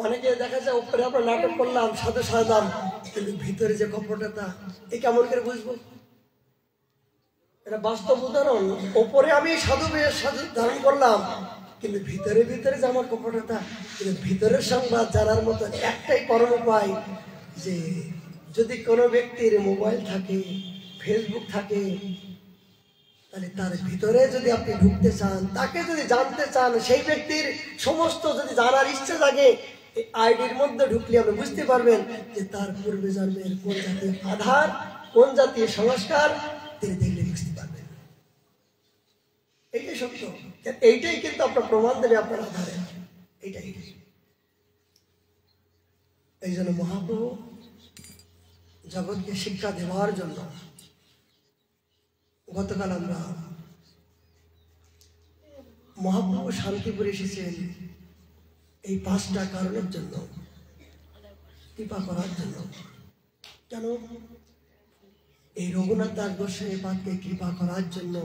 অনেকে দেখা যায় ওপরে আমরা নাটক করলাম সাধু সাজলাম, কিন্তু ভিতরে যে কপটতা, এ কেমন করে বুঝবো? এটা বাস্তব উদাহরণ। ওপরে আমি সাধু ধারণ করলাম, কিন্তু ভিতরে ভিতরে যে আমার কপটতা, কিন্তু ভিতরের সংবাদ জানার মতো একটাই পরম উপায়, যে যদি কোনো ব্যক্তির মোবাইল থাকে, ফেসবুক থাকে, তাহলে তার ভিতরে যদি আপনি ঢুকতে চান, তাকে যদি জানতে চান, সেই ব্যক্তির সমস্ত যদি জানার ইচ্ছা জাগে, এই আইডির মধ্যে ঢুকলে আপনি বুঝতে পারবেন যে তার পূর্বে জন্মের কোন জাতীয় আধার, কোন জাতীয় সংস্কার, তিনি দেখলে বুঝতে পারবেন। এইটাই সত্য, এইটাই কিন্তু আপনার প্রমাণ দেবে আপনার আধারে, এইটাই। এই জন্য মহাপ্রভু জগৎকে শিক্ষা দেওয়ার জন্য গতকাল আমরা মহাপ্রভু শান্তিপুরে এসেছেন এই 5টা কারণের জন্য, কৃপা করার জন্য। কেন? এই রঘুনাথ দাস গোস্বামী পাদকে কৃপা করার জন্য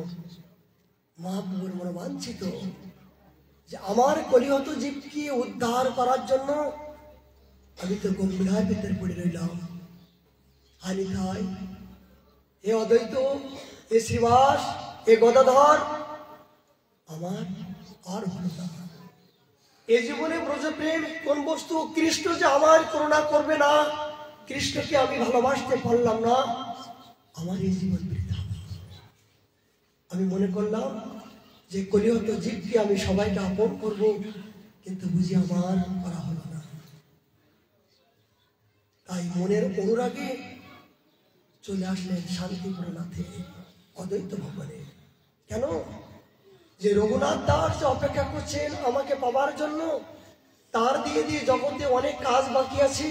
মহাপ্রভুর মনে বাঞ্ছিত যে আমার কলিহত জীবকে উদ্ধার করার জন্য আমি তো গম্ভীরার ভিতরে পড়ে রইলাম। হানি খাই, হে অদ্বৈত, এ শ্রীবাস, এ গদাধর, আমার আর হলো না। এ জীবনে ব্রজপ্রেম কোন বস্তু? কৃষ্ণ যে আমার করুণা করবে না, কৃষ্ণকে আমি ভালোবাসতে পারলাম না, আমার এই জীবন বৃথা। আমি মনে করলাম যে কলিহত জীবকে আমি সবাইকে আপন করব, কিন্তু বুঝি আমার করা হলো না। তাই মনের অনুরাগে চলে আসলেন শান্তিপুরনাথে, অদ্বৈত ভবনে। কেন? যে রঘুনাথ দাস যে অপেক্ষা করছেন আমাকে পাবার জন্য, তার দিয়ে দিয়ে জগতে অনেক কাজ বাকি আছে।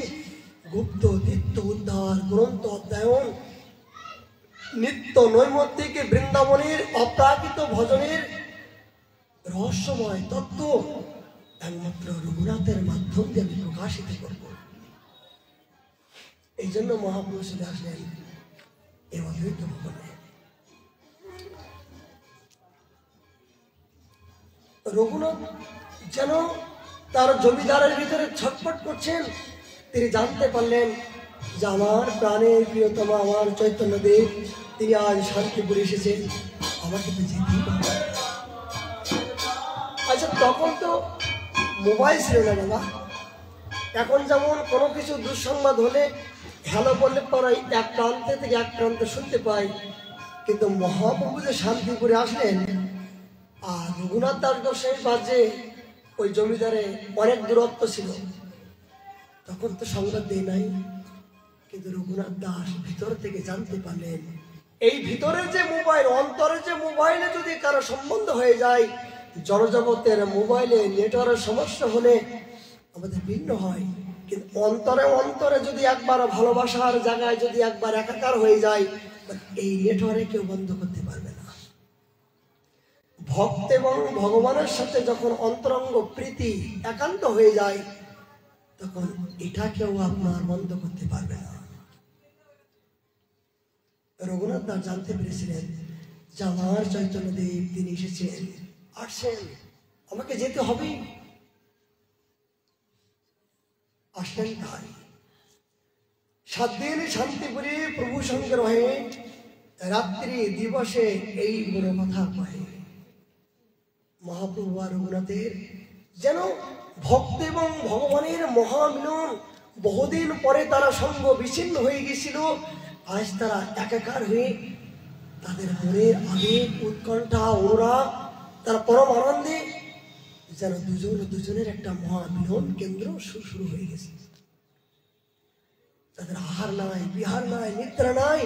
গুপ্ত তীর্থ উদ্ধার, গ্রন্থ অধ্যয়ন, নিত্য নৈমিত্তিক বৃন্দাবনের অপ্রাকৃত ভজনের রহস্যময় তত্ত্ব একমাত্র রঘুনাথের মাধ্যম দিয়ে আমি প্রকাশিত করব। এই জন্য মহাপ্রভু চলে আসলেন এই অদ্বৈত ভবনে। রঘুনাথ যেন তার জমিদারের ভিতরে ছটফট করছেন। তিনি জানতে পারলেন যে আমার প্রাণের প্রিয়তমা আমার চৈতন্যদেব, তিনি আজ শান্তিপুরে এসেছেন, আমাকে তো যেতেই হবে। আচ্ছা, তখন তো মোবাইল ছিল না বাবা। এখন যেমন কোনো কিছু দুঃসংবাদ হলে হ্যালো বললে পরাই এক প্রান্তে থেকে এক প্রান্তে শুনতে পাই, কিন্তু মহাপ্রভু যে শান্তিপুরে আসলেন, আর রঘুনাথ দাস গোস্বামী বাজে ওই জমিদারে অনেক দূরত্ব ছিল, তখন তো সংবাদ দেয় নাই, কিন্তু রঘুনাথ দাস ভিতর থেকে জানতে পারলেন এই ভিতরে যে মোবাইল, অন্তরে যে মোবাইলে যদি কারো সম্বন্ধ হয়ে যায়, জড়জগতের মোবাইলে নেটওয়ার্কের সমস্যা হলে আমাদের ভিন্ন হয়, কিন্তু অন্তরে অন্তরে যদি একবার ভালোবাসার জায়গায় যদি একবার একাকার হয়ে যায়, এই নেটওয়ার্কে কেউ বন্ধ করতে পারবে না। ভক্ত এবং ভগবানের সাথে যখন অন্তরঙ্গ প্রীতি একান্ত হয়ে যায়, তখন এটা কেউ আপনার বন্ধ করতে পারবে না। রঘুনাথ দাস জানতে পেরেছিলেন যে আমার চৈতন্যদেব তিনি আসছেন, আমাকে যেতে হবে। আসলেন তাই 7 দিন শান্তিপুরে প্রভু সঙ্গে রহে, রাত্রি দিবসে এই বড় কথা কহে। মহাপ্রভু আর রঘুনাথের যেন ভক্ত এবং ভগবানের মহামিলন। বহুদিন পরে তারা সঙ্গ বিচ্ছিন্ন হয়ে গেছিল, আজ তারা একাকার হয়ে তাদের মনের আবেগ, উৎকণ্ঠা, অনুরাগ, তারা পরম আনন্দে যেন দুজনের একটা মহামিলন কেন্দ্র শুরু হয়ে গেছে। তাদের আহার নাই, বিহার নাই, নিদ্রা নাই।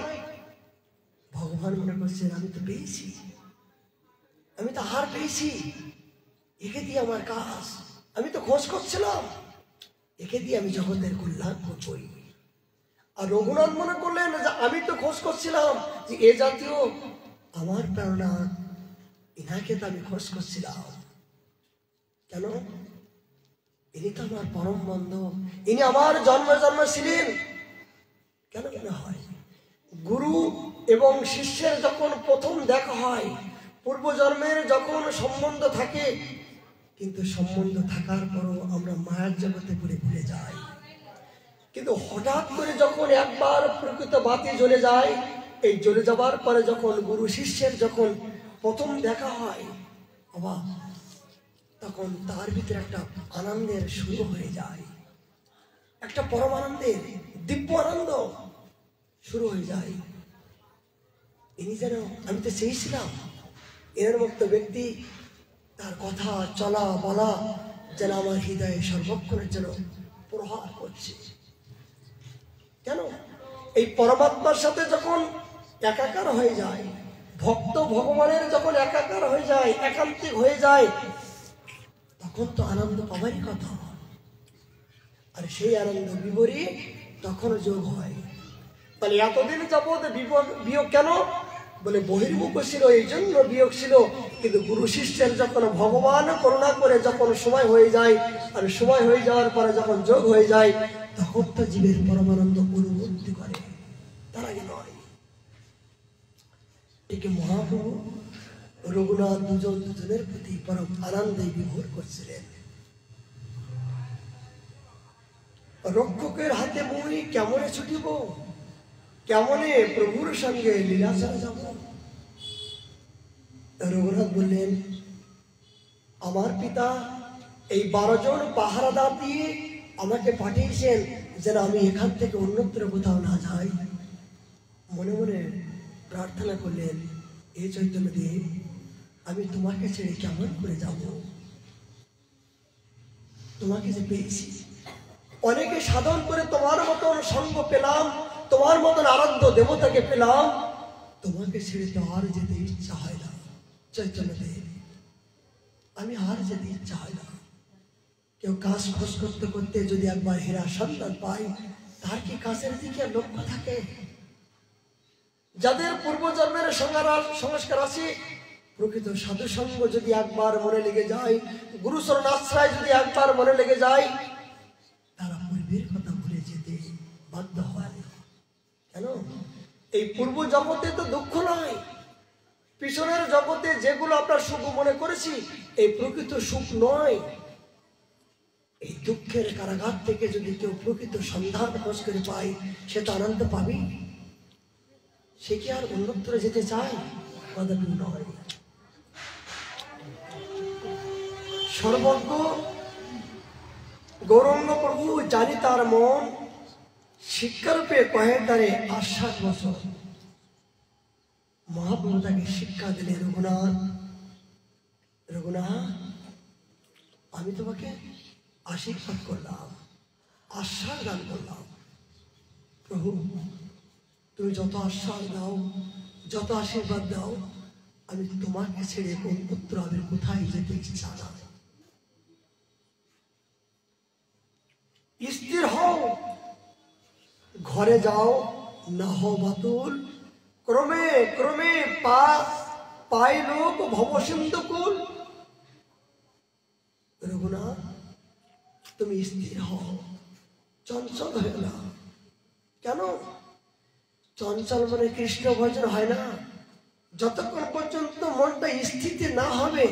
ভগবান মনে করছেন আমি তো পেয়েছি, আমি তো আহার পেয়েছি, একে দিয়ে আমার কাজ, আমি তো খোঁজ করছিলাম, একে দিয়ে আমি জগতের কল্যাণ করবই। আর রঘুনাথ মনে করলেন যে আমি তো খোঁজ করছিলাম যে এ জাতীয় আমার প্রেরণা, ইনাকে তো আমি খোঁজ করছিলাম। কেন? ইনি তো আমার পরম বন্ধু, ইনি আমার জন্ম ছিলেন। কেন মনে হয় গুরু এবং শিষ্যের যখন প্রথম দেখা হয়, পূর্বজন্মের যখন সম্বন্ধ থাকে, কিন্তু সম্বন্ধ থাকার পরও আমরা মায়ার জগতে ভুলে যাই। কিন্তু হঠাৎ করে যখন একবার প্রকৃত বাতি জ্বলে যায়, এই জ্বলে যাবার পরে যখন গুরু শিষ্যের যখন প্রথম দেখা হয়, বাবা, তখন তার ভিতরে একটা আনন্দের শুরু হয়ে যায়, একটা পরম আনন্দের দিব্য আনন্দ শুরু হয়ে যায়। ইনি যেন আমি তো চেয়েছিলাম এর মতো ব্যক্তি, তার কথা চলা বলা যেন আমার হৃদয়ে সর্বক্ষণের যেন প্রহার করছে। কেন? এই পরমাত্মার সাথে যখন একাকার হয়ে যায়, ভক্ত ভগবানের যখন একাকার হয়ে যায়, একান্তিক হয়ে যায়, তখন তো আনন্দ পাবারই কথা। আর সেই আনন্দ বিবরী তখন যোগ হয়। তাহলে এতদিন যাবৎ বিয়োগ কেন? বলে বহির্মুখ ছিল, এই জন্য বিয়োগ ছিল। কিন্তু গুরু শিষ্যের যখন ভগবান করুণা করে যখন সময় হয়ে যায়, আর সময় হয়ে যাওয়ার পরে যখন যোগ হয়ে যায়, তখন তো জীবের পরমানন্দ অনুভূতি করে, তার আগে নয়। একে মহাপ্রভু রঘুনাথ দুজনের প্রতি পরম আনন্দে বিভোর করছিলেন। রক্ষকের হাতে মুই কেমনে ছুটিব, কেমনে প্রভুর সঙ্গে লীলাচলে যাব। রঘুনাথ বললেন, আমার পিতা এই 12 জন পাহারাদার দিয়ে আমাকে পাঠিয়েছেন যেন আমি এখান থেকে অন্যত্র কোথাও না যাই। মনে মনে প্রার্থনা করলেন, হে চৈতন্যদেব, আমি তোমাকে ছেড়ে কেমন করে যাব? তোমাকে যে পেয়েছি, অনেকে সাধন করে তোমার মতন সঙ্গ পেলাম, তোমার মতন আরাধ্য দেবতাকে পেলাম, তোমাকে ছেড়ে তো আর যেতে ইচ্ছা হয় না চৈতন্যদেব, আমি আর যেতে ইচ্ছা হয় না। কেউ কাজ খোঁজ করতে করতে যদি একবার হীরা সন্ধান পায়, তার কি কাজের দিকে লক্ষ্য থাকে? যাদের পূর্বজন্মের সংস্কার আছে, প্রকৃত সাধু সঙ্গ যদি একবার মনে লেগে যায়, গুরুচরণ আশ্রয় যদি একবার মনে লেগে যায়, তারা পূর্বের কথা ভুলে যেতে বাধ্য হয়। কেন? এই পূর্ব জগতে তো দুঃখ নয়, পিছনের জগতে যেগুলো আপনার সুখ মনে করেছি, এই প্রকৃত সুখ নয়। এই দুঃখের কারাগার থেকে যদি কেউ প্রকৃত সন্ধান খোঁজ করে পায়, সে তো আনন্দ পাবে। সে কি আর অন্যত্র যেতে চায়? কদাপি নয়। সর্বজ্ঞ গৌরঙ্গ প্রভু জানি তার মন, শিক্ষারূপে কহে তারে আশ্বাস বছর। মহাপ্রভু তাকে শিক্ষা দিলে, রঘুনাথ, আমি তোমাকে আশীর্বাদ করলাম, আশ্বাস দান করলাম। প্রভু, তুমি যত আশ্বাস দাও, যত আশীর্বাদ দাও, আমি তোমাকে ছেড়ে কোন পুত্র আমি কোথায় যেতে ইচ্ছা না। স্থির হও, ঘরে যাও, না হও বাতুল। ক্রমে ক্রমে পাই লোক ভবসিন্ধুকুল। রঘুনাথ, তুমি স্থির হও, চঞ্চল হয়ে না। কেন? চঞ্চল মানে কৃষ্ণ ভজন হয় না। যতক্ষণ পর্যন্ত মনটা স্থিতি না হবে,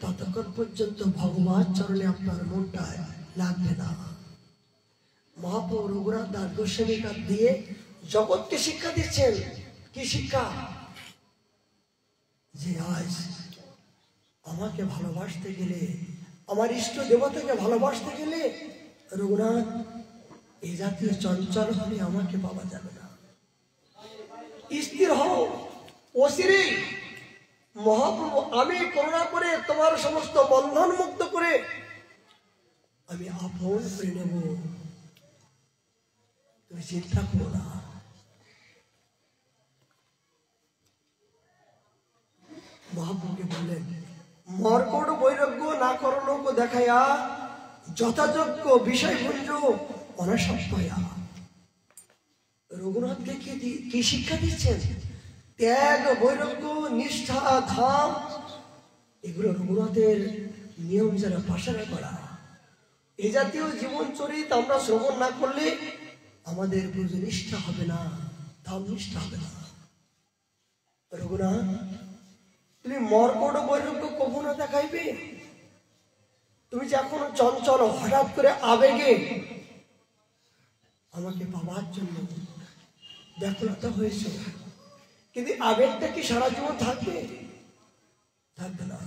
ততক্ষণ পর্যন্ত ভগবান চরণে আপনার মনটা লাগবে না। মহাপ্রভু রঘুনাথ দাস গোস্বামী দিয়ে জগৎকে শিক্ষা দিচ্ছেন। কি শিক্ষা? যে আজ আমাকে ভালোবাসতে গেলে, আমার ইষ্ট দেবতাকে ভালোবাসতে গেলে, রঘুনাথ, এই জাতীয় চঞ্চল হলে আমাকে পাওয়া যাবে না। স্থির হও, অচিরে মহাপ্রভু আমি করুণা করে তোমার সমস্ত বন্ধন মুক্ত করে আমি আপন করে নেব, তুমি চিন্তা করো না। মহাপ্রভুকে বললেন, মর্কট বৈরাগ্য না করো লোক দেখাইয়া, যথাযোগ্য বিষয় ভুঞ্জ অনাসক্তয়া। রঘুনাথকে কি শিক্ষা দিচ্ছেন? ত্যাগ, বৈরাগ্য, নিষ্ঠা, ধাম, এগুলো রঘুনাথের নিয়ম যারা পাশারা করা। এই জাতীয় জীবন চরিত আমরা শ্রবণ না করলে আমাদের ব্রজ নিষ্ঠা হবে না, ধাম নিষ্ঠা হবে না। রঘুনাথ, তুমি মর্কট বৈরাগ্য কখনো দেখাইবে? তুমি যে এখনো চঞ্চল, হঠাৎ করে আবেগে আমাকে পাওয়ার জন্য ব্যাকুলতা হয়েছে, কিন্তু আবেগটা কি সারা জীবন থাকবে? থাকবে না।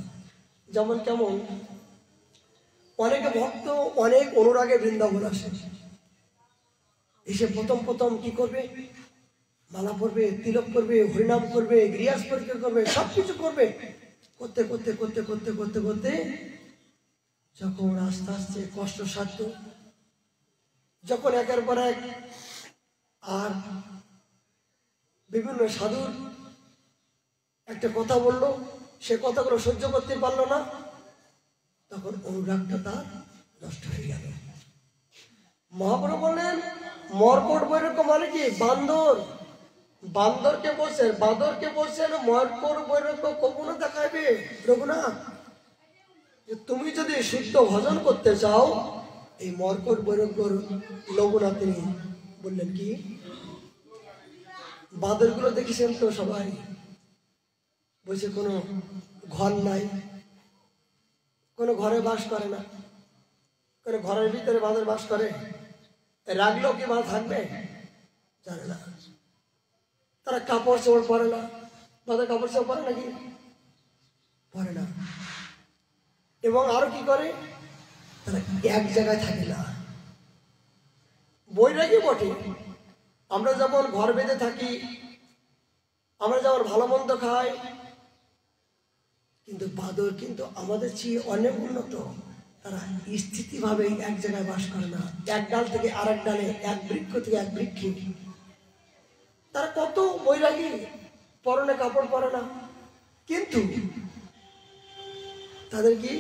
যেমন কেমন অনেকে ভক্ত অনেক অনুরাগে বৃন্দাবন আসে, এসে প্রথম প্রথম কি করবে? মালা পরবে, তিলক করবে, হরিনাম করবে, গৃহাস পরিক্রমা করবে, সবকিছু করবে। করতে করতে করতে করতে করতে করতে যখন আস্তে আস্তে কষ্টসাধ্য, যখন একের পর এক আর বিভিন্ন সাধুর একটা কথা বললো, সে কথাগুলো সহ্য করতে পারলো না, তখন অনুরাগটা তার নষ্ট হয়ে গেল। মহাপ্রভু বললেন, মর্কট বৈরাগ্য মানে কি? বান্দর। বান্দরকে বলছেন, বাঁদরকে বলছেন মর্কট বৈরাগ্য কখনো দেখাইবে? রঘুনাথ, তুমি যদি শুদ্ধ ভজন করতে চাও, এই মর্কট বৈরাগ্যর লঘুনাথ তিনি বললেন কি? বাঁদরগুলো দেখেছেন তো সবাই, বলছে কোনো ঘর নাই, কোনো ঘরে বাস করে না, কোনো ঘরের ভিতরে বাঁদর বাস করে, রাখলেও কি বাঁধ থাকবে? জানে না। তারা কাপড় চোপড় পরে না, বাঁদর কাপড় চোপড় পরে নাকি? পরে না। এবং আরো কি করে? তারা এক জায়গায় থাকে না। বৈরাগী বটে। আমরা যেমন ঘর বেঁধে থাকি, আমরা যেমন ভালো মন্দ খাই, কিন্তু বাঁদর কিন্তু আমাদের চেয়ে অনেক উন্নত। তারা স্থিতিভাবে এক জায়গায় বাস করে না, এক ডাল থেকে আরেক ডালে, এক বৃক্ষ থেকে এক বৃক্ষে। তারা কত বৈরাগী, পরনে কাপড় পরে না, কিন্তু তাদের কি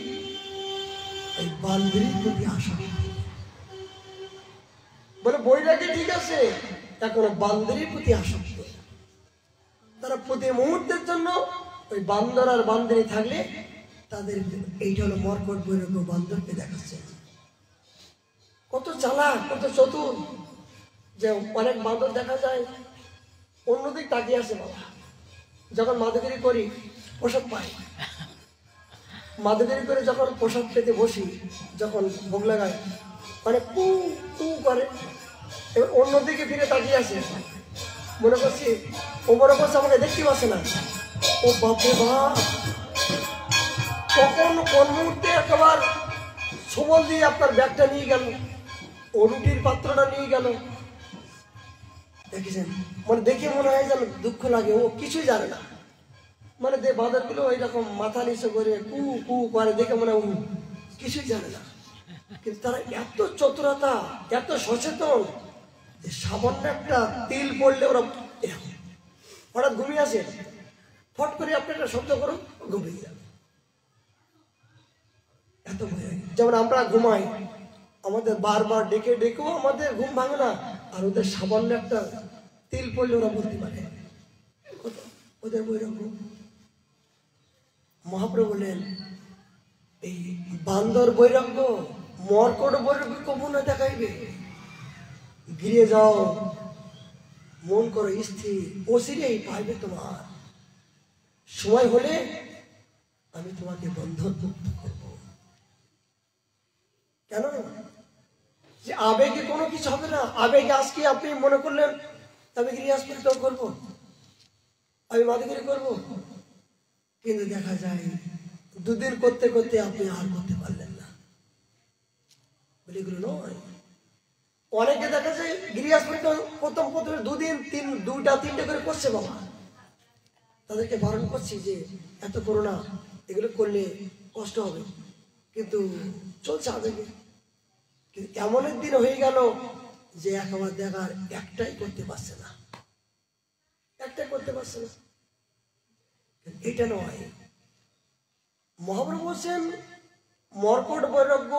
এই বান্দির প্রতি আশা। বলে বৈরাগী ঠিক আছে, এখনো বান্দির প্রতি আসক্ত। তারা প্রতি মুহূর্তের জন্য ওই বান্দর আর বান্দিনী থাকলে তাদের এইটা হলো মর্কট বৈরাগ্য। বান্দরকে দেখাচ্ছে কত চালাক, কত চতুর, যে অনেক বান্দর দেখা যায় অন্যদিক তাকিয়ে আছে। বাবা, যখন মাদুগিরি করি প্রসাদ পাই, মাদুগিরি করে যখন প্রসাদ পেতে বসি, যখন ভোগ লাগায়, মানে পু পু করে, এবার অন্যদিকে ফিরে তাকিয়ে আছে, মনে করছি ও বড় করছে, আমাকে দেখতে পাচ্ছে না। ও বাপরে বাপ, তখন কোন মুহূর্তে একবার সবল দিয়ে আপনার ব্যাগটা নিয়ে গেল, ও রুটির পাত্রটা নিয়ে গেল। দেখেছেন, মানে দেখে মনে হয় যেন দুঃখ লাগে, ও কিছুই জানে না। মানে যে বাঁদরগুলো এইরকম মাথা নিচে করে কু কু করে, দেখে মনে হয় কিছুই জানে না। কিন্তু তারা এত চতুরতা, এত সচেতন যে সামান্য একটা তিল পড়লে ওরা এরকম হঠাৎ ঘুমিয়ে আসে, ফট করে আপনি একটা শব্দ করুন, ঘুমিয়ে যাবে। এত ভয়। যেমন আমরা ঘুমাই, আমাদের বারবার ডেকে ডেকেও আমাদের ঘুম ভাঙে না, আর ওদের সামান্য একটা তিল পড়লে ওরা বলতে পারে, ওদের বৈরাগ্য। মহাপ্রভু বলেন এই বান্দর বৈরাগ্য মর্কট বৈরাগ্য কবু না দেখাইবে। গিরে যাও, মন করো স্থির, অচিরেই পাইবে তোমার। সময় হলে আমি তোমাকে বন্ধন মুক্ত করব। কেন? যে আবেগে কোনো কিছু হবে না। আবেগে আজকে আপনি মনে করলেন আমি গৃহস্থ করবো, আমি মাদুগিরি করবো, কিন্তু দেখা যায় দুদিন করতে করতে আপনি আর করতে পারলেন না। বলে এগুলো নয়। অনেকে দেখা যায় গৃহস্থ প্রথম দুদিন দুইটা তিনটে করে করছে বাবা, তাদেরকে বারণ করছি যে এত করো না, এগুলো করলে কষ্ট হবে, কিন্তু চলছে আবেগে। কিন্তু এমন একদিন হয়ে গেল যে একেবারে দেখার একটাই করতে পারছে না, একটাই করতে পারছে না। এটা নয়। মহাপ্রভু বলছেন মর্কট বৈরাগ্য,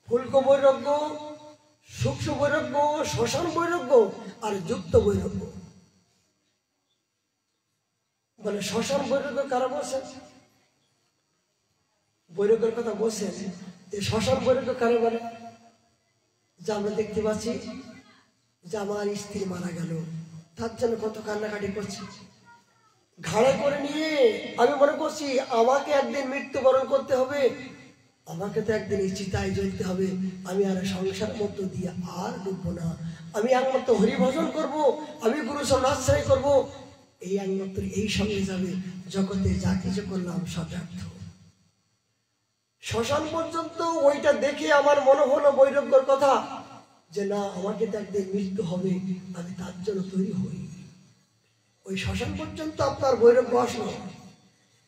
ফুলক বৈরাগ্য, সূক্ষ্ম বৈরাগ্য, শ্মশান বৈরাগ্য আর যুক্ত বৈরাগ্য। বলে শ্মশান বৈরাগ্য কারা বলছেন? বৈরাগ্যের কথা বলছেন যে শ্মশান বৈরাগ্য কারা বলে? যা আমরা দেখতে পাচ্ছি যে আমার স্ত্রী মারা গেল, তার জন্য কত কান্নাকাটি করছি, ঘাড়ে করে নিয়ে আমি মনে করছি আমাকে একদিন মৃত্যুবরণ করতে হবে, আমাকে তো একদিন এই চিতায় জ্বলতে হবে, আমি আর সংসার মধ্য দিয়ে আর ডুববো না, আমি একমাত্র হরিভজন করব, আমি গুরুচরণ আশ্রয় করব, এই একমাত্র এই সঙ্গে যাবে, জগতে যা কিছু করলাম সব ব্যর্থ। শ্মশান পর্যন্ত ওইটা দেখে আমার মনে হলো বৈরাগ্যের কথা, যে না আমাকে তো একদিন মৃত্যু হবে, আমি তার জন্য তৈরি হই। ওই শ্মশান পর্যন্ত আপনার বৈরাগ্য আসলো।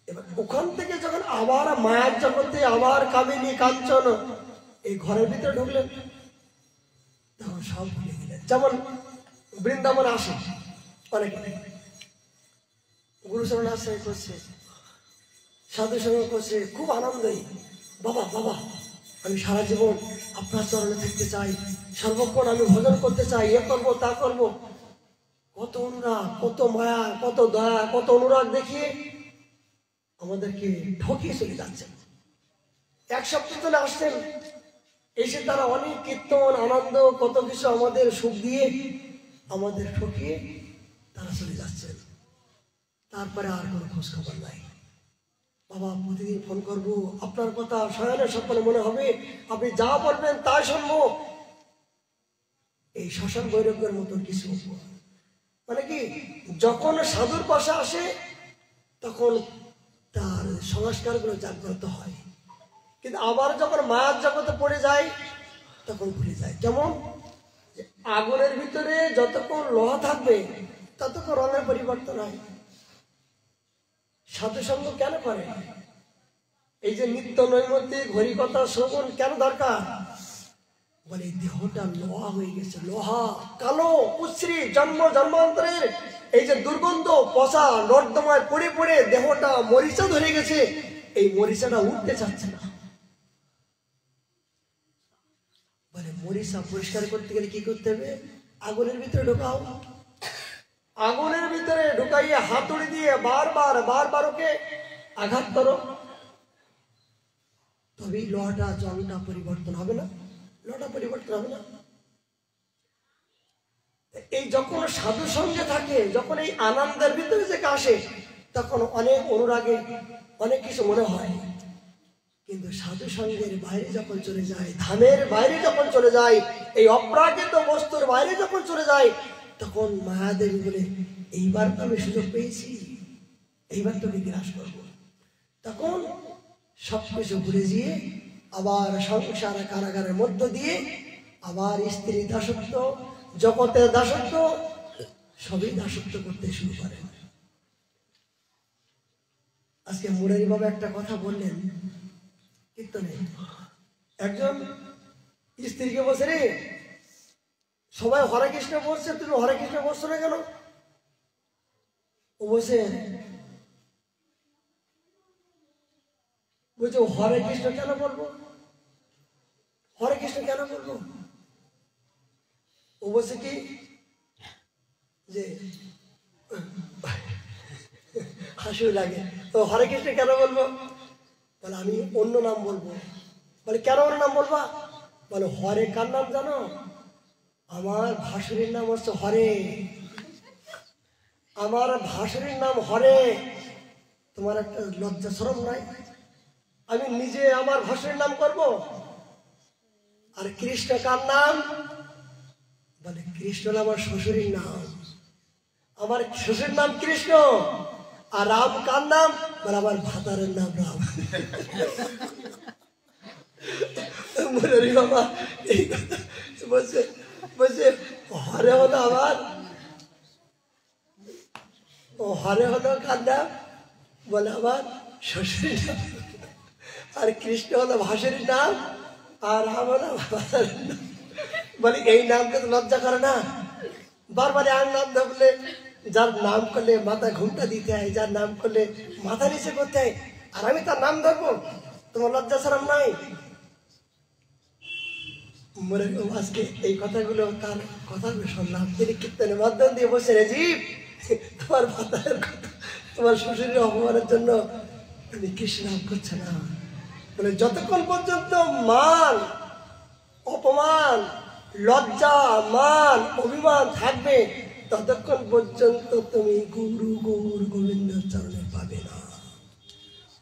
এবার ওখান থেকে যখন আবার মায়ার জগতে, আবার কামিনী কাঞ্চন এই ঘরের ভিতরে ঢুকলেন, তখন সব ভুলে গেলেন। যেমন বৃন্দাবন আসে অনেকে, গুরুচরণ আশ্রয় করছে, সাধু সঙ্গ করছে, খুব আনন্দই, বাবা বাবা আমি সারা জীবন আপনার চরণে থাকতে চাই, সর্বক্ষণ আমি ভজন করতে চাই, এ করবো তা করবো। কত অনুরাগ, কত মায়া, কত দয়া, কত অনুরাগ দেখিয়ে আমাদেরকে ঠকিয়ে চলে যাচ্ছেন। এক সপ্তাহ ধরে আসছেন, এসে তারা অনেক কীর্তন আনন্দ কত কিছু আমাদের সুখ দিয়ে আমাদের ঠকিয়ে তারা চলে যাচ্ছেন। তারপরে আর কোনো খোঁজ খবর নাই। বাবা প্রতিদিন ফোন করবো, আপনার কথা শয়নে স্বপ্নে মনে হবে, আপনি যা বলবেন তাই শুনবো। এই শ্মশান বৈরাগ্যের মতন কিছু, মানে কি যখন সাধুর পাশে আসে তখন তার সংস্কারগুলো জাগ্রত হয়, কিন্তু আবার যখন মায়ার জগতে পড়ে যায় তখন ভুলে যায়। যেমন আগুনের ভিতরে যতক্ষণ লোহা থাকবে ততক্ষণ রঙের পরিবর্তন হয়। সাধু সঙ্গ কেন করে? এই যে নিত্য নৈমিত্তিক হরিকথা শ্রবণ কেন দরকার? বলে দেহটা লোহা হয়ে গেছে, লোহা কালো কুশ্রী, জন্ম জন্মান্তরের এই যে দুর্গন্ধ পচা নর্দমায় পড়ে পড়ে দেহটা মরিচা ধরে গেছে, এই মরিচাটা উঠতে চাচ্ছে না। বলে মরিচা পরিষ্কার করতে গেলে কি করতে হবে? আগুনের ভিতরে ঢোকাও, আগুনের ভিতরে ঢুকাইয়ে হাতুড়ি দিয়ে বারবার বারবার ওকে আঘাত করো, তবেই লোহাটা জংটা পরিবর্তন হবে না, লোহাটা পরিবর্তন হবে না। এই যখন সাধু সঙ্গে থাকে, যখন এই আনন্দের ভিতরে যে আসে, তখন অনেক অনুরাগে অনেক কিছু মনে হয়, কিন্তু সাধু সঙ্গের বাইরে যখন চলে যায়, ধামের বাইরে যখন চলে যায়, এই অপ্রাকৃত বস্তুর বাইরে যখন চলে যায়, তখন মায়াদেবী বলে এইবার তো আমি সুযোগ পেয়েছি, এইবার তোকে গ্রাস করবো। তখন সবকিছু ভুলে গিয়ে আবার সংসার কারাগারের মধ্য দিয়ে আবার স্ত্রী দাসত্ব, জগতের দাসত্ব, সবই দাসত্ব করতে শুরু করেন। আজকে মুরারি বাবা একটা কথা বললেন কীর্তনে, একজন স্ত্রীকে বলছে, রে সবাই হরে কৃষ্ণ বলছে, তুমি হরে কৃষ্ণ বলছো না কেন? ও বলছে হরে কৃষ্ণ কেন বলবো, হরে কৃষ্ণ কেন বলবো? ও বলছে কি যে হাসি লাগে, তো হরে কৃষ্ণ কেন বলবো? বলে আমি অন্য নাম বলবো। বলে কেন অন্য নাম বলবা? বলে হরে কার নাম জানো? আমার ভাসুরের নাম হচ্ছে হরে, আমার ভাসুরের নাম হরে। তোমার একটা লজ্জা শরম নাই? আমি নিজে আমার ভাসুরের নাম করব। আর কৃষ্ণ কার নাম? বলে কৃষ্ণ আমার শ্বশুরের নাম, আমার শ্বশুরের নাম কৃষ্ণ। আর রাম কার নাম? বলে আমার ভাতারের নাম রাম। বাবা এই কথা বলছে, বলছে হরে হলো আমার, ও হরে হলো কার নাম? বলে আমার শ্বশুরের নাম। আর কৃষ্ণ হলো ভাসুরের নাম, আর রাম হলো ভাতারের নাম। বলে এই নামকে তো লজ্জা করে না? বারবার আর নাম ধরলে, যার নাম করলে মাথা ঘুমটা দিতে হয়, যার নাম করলে মাথা নিচে করতে হয়, আর আমি তার নাম ধরবো? তোমার লজ্জা শরম নাই? আজকে এই কথাগুলো, তার কথাগুলো শুনলাম, তিনি কীর্তনের মাধ্যম দিয়ে বসে, রাজীব তোমার ভাতারের কথা, তোমার শ্বশুরের অপমানের জন্য তুমি কৃষ্ণ নাম করছে না। বলে যতক্ষণ পর্যন্ত মান অপমান লজ্জা মান অভিমান থাকবে, ততক্ষণ পর্যন্ত তুমি গুরু গৌর গোবিন্দের চরণে পাবে না।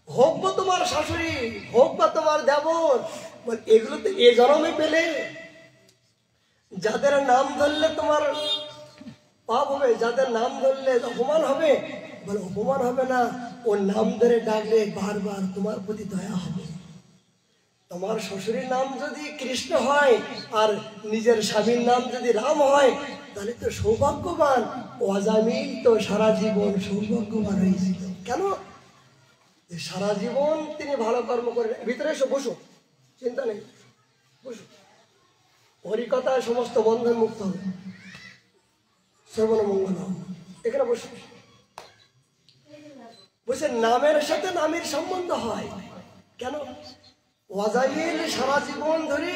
হোক বা তোমার শাশুড়ি, হোক বা তোমার দেবর, এগুলো তো এ জন্মে পেলে। যাদের নাম ধরলে তোমার পাপ হবে, যাদের নাম ধরলে অপমান হবে, বলে অপমান হবে না, ও নাম ধরে ডাকলে বারবার তোমার প্রতি দয়া হবে। তোমার শ্বশুরের নাম যদি কৃষ্ণ হয় আর নিজের স্বামীর নাম যদি রাম হয়, তাহলে তো সৌভাগ্যবান। অজামিল তো সারা জীবন সৌভাগ্যবান হয়েছিল। কেন? সারা জীবন তিনি ভালো কর্ম করে। ভিতরে এসো, বসো, চিন্তা নেই, বসো। হরিকথায় সমস্ত বন্ধন মুক্ত হবে, শ্রবণ মঙ্গল হবে। এখানে বসো। বসে নামের সাথে নামের সম্বন্ধ হয়। কেন? ওয়াজাইল সারা জীবন ধরে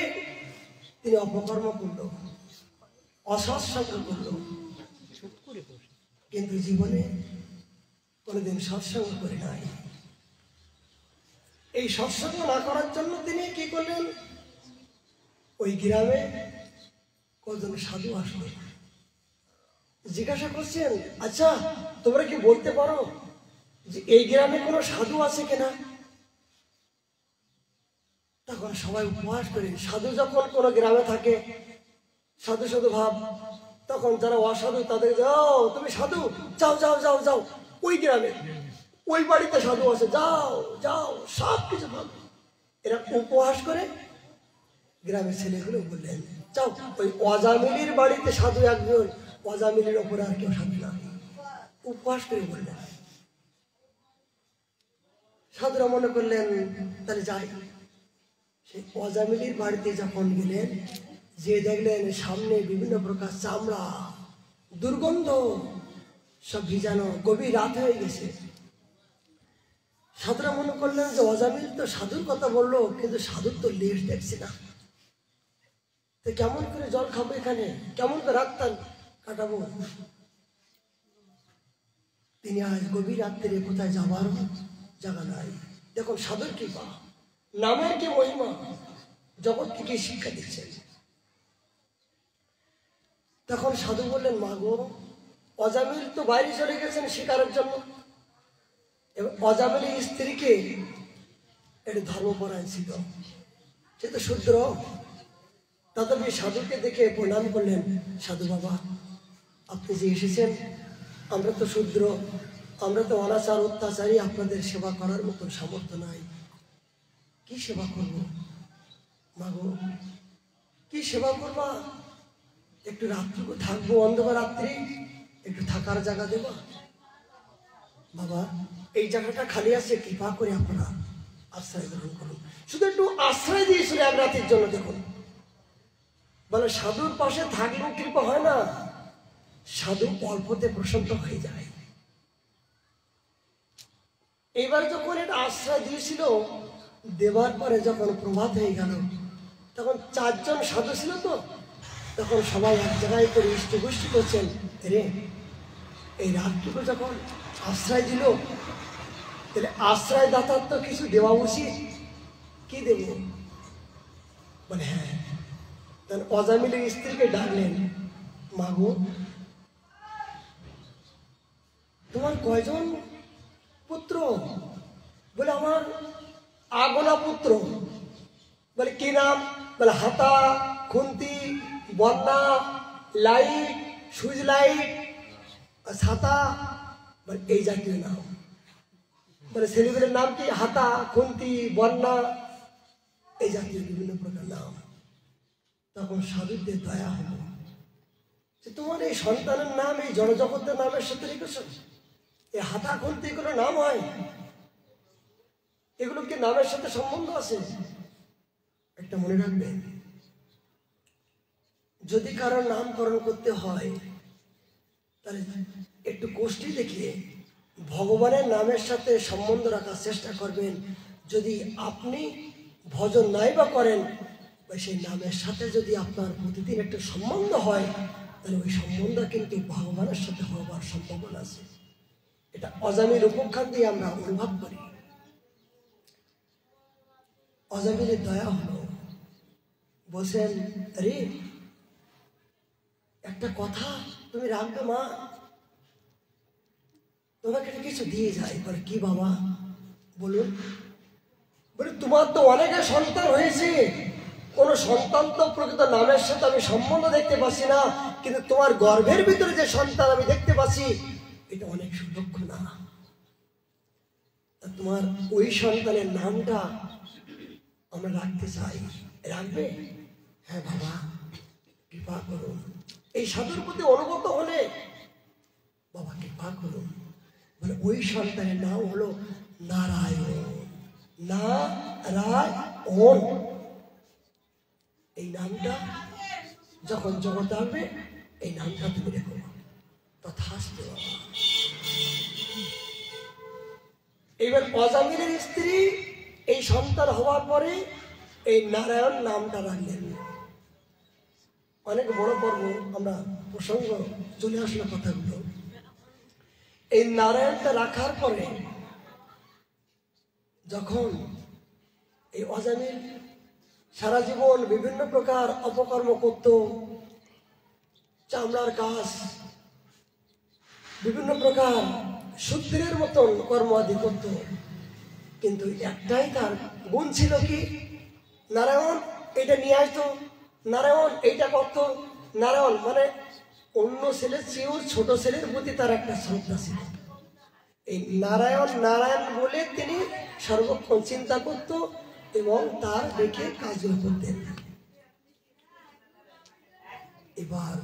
তিনি অপকর্ম করল, অসৎসঙ্গ করল, কিন্তু জীবনে কোনোদিন সৎসঙ্গ করে নাই। এই সৎসঙ্গ না করার জন্য তিনি কি করলেন? ওই গ্রামে কজন সাধু আসলো, জিজ্ঞাসা করছেন, আচ্ছা তোমরা কি বলতে পারো যে এই গ্রামে কোনো সাধু আছে কিনা? তখন সবাই উপহাস করে। সাধু যখন কোনো গ্রামে থাকে, সাধু সাধু ভাব, তখন যারা অসাধু তাদের, যাও তুমি সাধু, যাও যাও যাও যাও ওই গ্রামে, ওই বাড়িতে সাধু আছে, যাও যাও, সব কিছু ভালো। এরা উপহাস করে। গ্রামের ছেলেগুলো বললেন, যাও ওই অজামিলির বাড়িতে সাধু একজন, অজামিলির ওপরে আর কেউ সাধু না। উপহাস করে বললেন। সাধুরা মনে করলেন তাহলে যাই। সেই অজামিলির বাড়িতে যখন গেলেন, যে দেখলেন সামনে বিভিন্ন প্রকার চামড়া, দুর্গন্ধ, সব ভিজানো, গভীর রাত হয়ে গেছে। সাধুরা মনে করলেন যে অজামিল তো সাধুর কথা বললো, কিন্তু সাধুর তো লেশ দেখছি না, তো কেমন করে জল খাবো এখানে, কেমন করে রাতটা কাটাবো? তিনি আজ গভীর রাত্রে কোথায় যাবার জায়গা নাই। দেখুন সাধুর কৃপা, নামের কি মহিমা, জগৎকে কি শিক্ষা দিচ্ছেন। তখন সাধু বললেন, মা গো, অজামিল তো বাইরে চলে গেছেন শিকারের জন্য, এবং অজামিলের স্ত্রীকে একটু ধর্মপরায়ণ ছিল, সে তো শূদ্র। তথাপি সাধুকে দেখে প্রণাম করলেন, সাধু বাবা আপনি যে এসেছেন, আমরা তো শূদ্র, আমরা তো অনাচার অত্যাচারী, আপনাদের সেবা করার মতন সামর্থ্য নাই, কি সেবা করব? মাগো কি সেবা করবা? একটু রাত্রিকু থাকবো, অন্ধকার রাত্রি, একটু থাকার জায়গা দেবা? বাবা এই জায়গাটা খালি আছে, কৃপা করে আপনারা আশ্রয় গ্রহণ করুন। শুধু একটু আশ্রয় দিয়েছিল এক রাতের জন্য। দেখুন, বলে সাধুর পাশে থাকলেও কৃপা হয় না, সাধু অল্পতে প্রশান্ত হয়ে যায়। এবার যখন এটা আশ্রয় দিয়েছিল, দেবার পরে যখন প্রভাত হয়ে গেল, তখন 4 জন সাধু ছিল তো, তখন সবাই এক জায়গায় করে ইষ্টগোষ্ঠী করছেন, রে এই রাতটুকু যখন আশ্রয় দিল, তাহলে আশ্রয় দাতার তো কিছু দেওয়া উচিত। কি দেব? বলে হ্যাঁ। তখন অজামিলের স্ত্রীকে ডাকলেন, মাগো তোমার কয়জন পুত্র? বলে আমার আগোনা পুত্র। বলে কি নাম? বলে হাতা, খুন্তি, বন্যা, লাইট, সুইচ লাইট, ছাতা, বলে এই জাতীয় নাম। বলে ছেলেমেয়ের নাম কি? হাতা, খুন্তি, বন্যা, এই জাতীয় বিভিন্ন প্রকার নাম। তখন সাধুদের দয়া হলো যে তোমার এই সন্তানের নাম এই জড়জগতের নামের সাথে রেখেছ? এই হাতা, খুন্তি এগুলো নাম হয়? এগুলো কি নামের সাথে সম্বন্ধ আছে? একটা মনে রাখবেন, যদি কারোর নামকরণ করতে হয় তাহলে একটু কষ্টি দেখিয়ে ভগবানের নামের সাথে সম্বন্ধ রাখার চেষ্টা করবেন। যদি আপনি ভজন নাই বা করেন, সেই নামের সাথে যদি আপনার প্রতিদিন একটা সম্বন্ধ হয়, তাহলে ওই সম্বন্ধ কিন্তু ভগবানের সাথে হওয়ার সম্ভাবনা আছে। এটা অজামিল উপখ্যান দিয়ে আমরা অনুভব করি। অজামিলের দয়া হলো, বলছেন আরে একটা কথা তুমি রাখবে মা, তোমাকে কিছু দিয়ে যাই। বলে কি বাবা? বলুন। বলে তোমার তো অনেকে সন্তান হয়েছে, কোন সন্তান তো প্রকৃত নামের সাথে আমি সম্বন্ধ দেখতে পাচ্ছি না, কিন্তু তোমার গর্ভের ভিতরে যে সন্তান আমি দেখতে পাচ্ছি, এটা অনেক সুলক্ষ না। তোমার ওই সন্তানের নামটা আমরা রাখতে চাই, রাখবে? হ্যাঁ বাবা, কৃপা করুন। এই সাধুর প্রতি অনুগত হলে বাবা কৃপা করুন। বলে ওই সন্তানের নাম হলো নারায়ণ। নারায়ণ এই নামটা যখন জগৎ আসবে, এই নামটা তুমি রেখো। তথাস্তু বাবা। এবার অজামিলের স্ত্রী এই সন্তান হওয়ার পরে এই নারায়ণ নামটা রাখলেন। অনেক বড় পর্ব, আমরা প্রসঙ্গ চলে আসলো কথাগুলো। এই নারায়ণটা রাখার পরে যখন এই অজামিল সারা জীবন বিভিন্ন প্রকার অপকর্ম করত, চামড়ার কাজ, বিভিন্ন প্রকার শূদ্রের মতন কর্ম আদি করত, কিন্তু একটাই তার গুণ ছিল কি? নারায়ণ এটা নিয়ে আসতো, নারায়ণ এইটা করত। নারায়ণ মানে অন্য ছেলের চেয়েও ছোট ছেলের প্রতি তার একটা শ্রদ্ধা ছিল। এই নারায়ণ নারায়ণ বলে তিনি সর্বক্ষণ চিন্তা করত এবং তার দেখে কাজও করতেন। এবার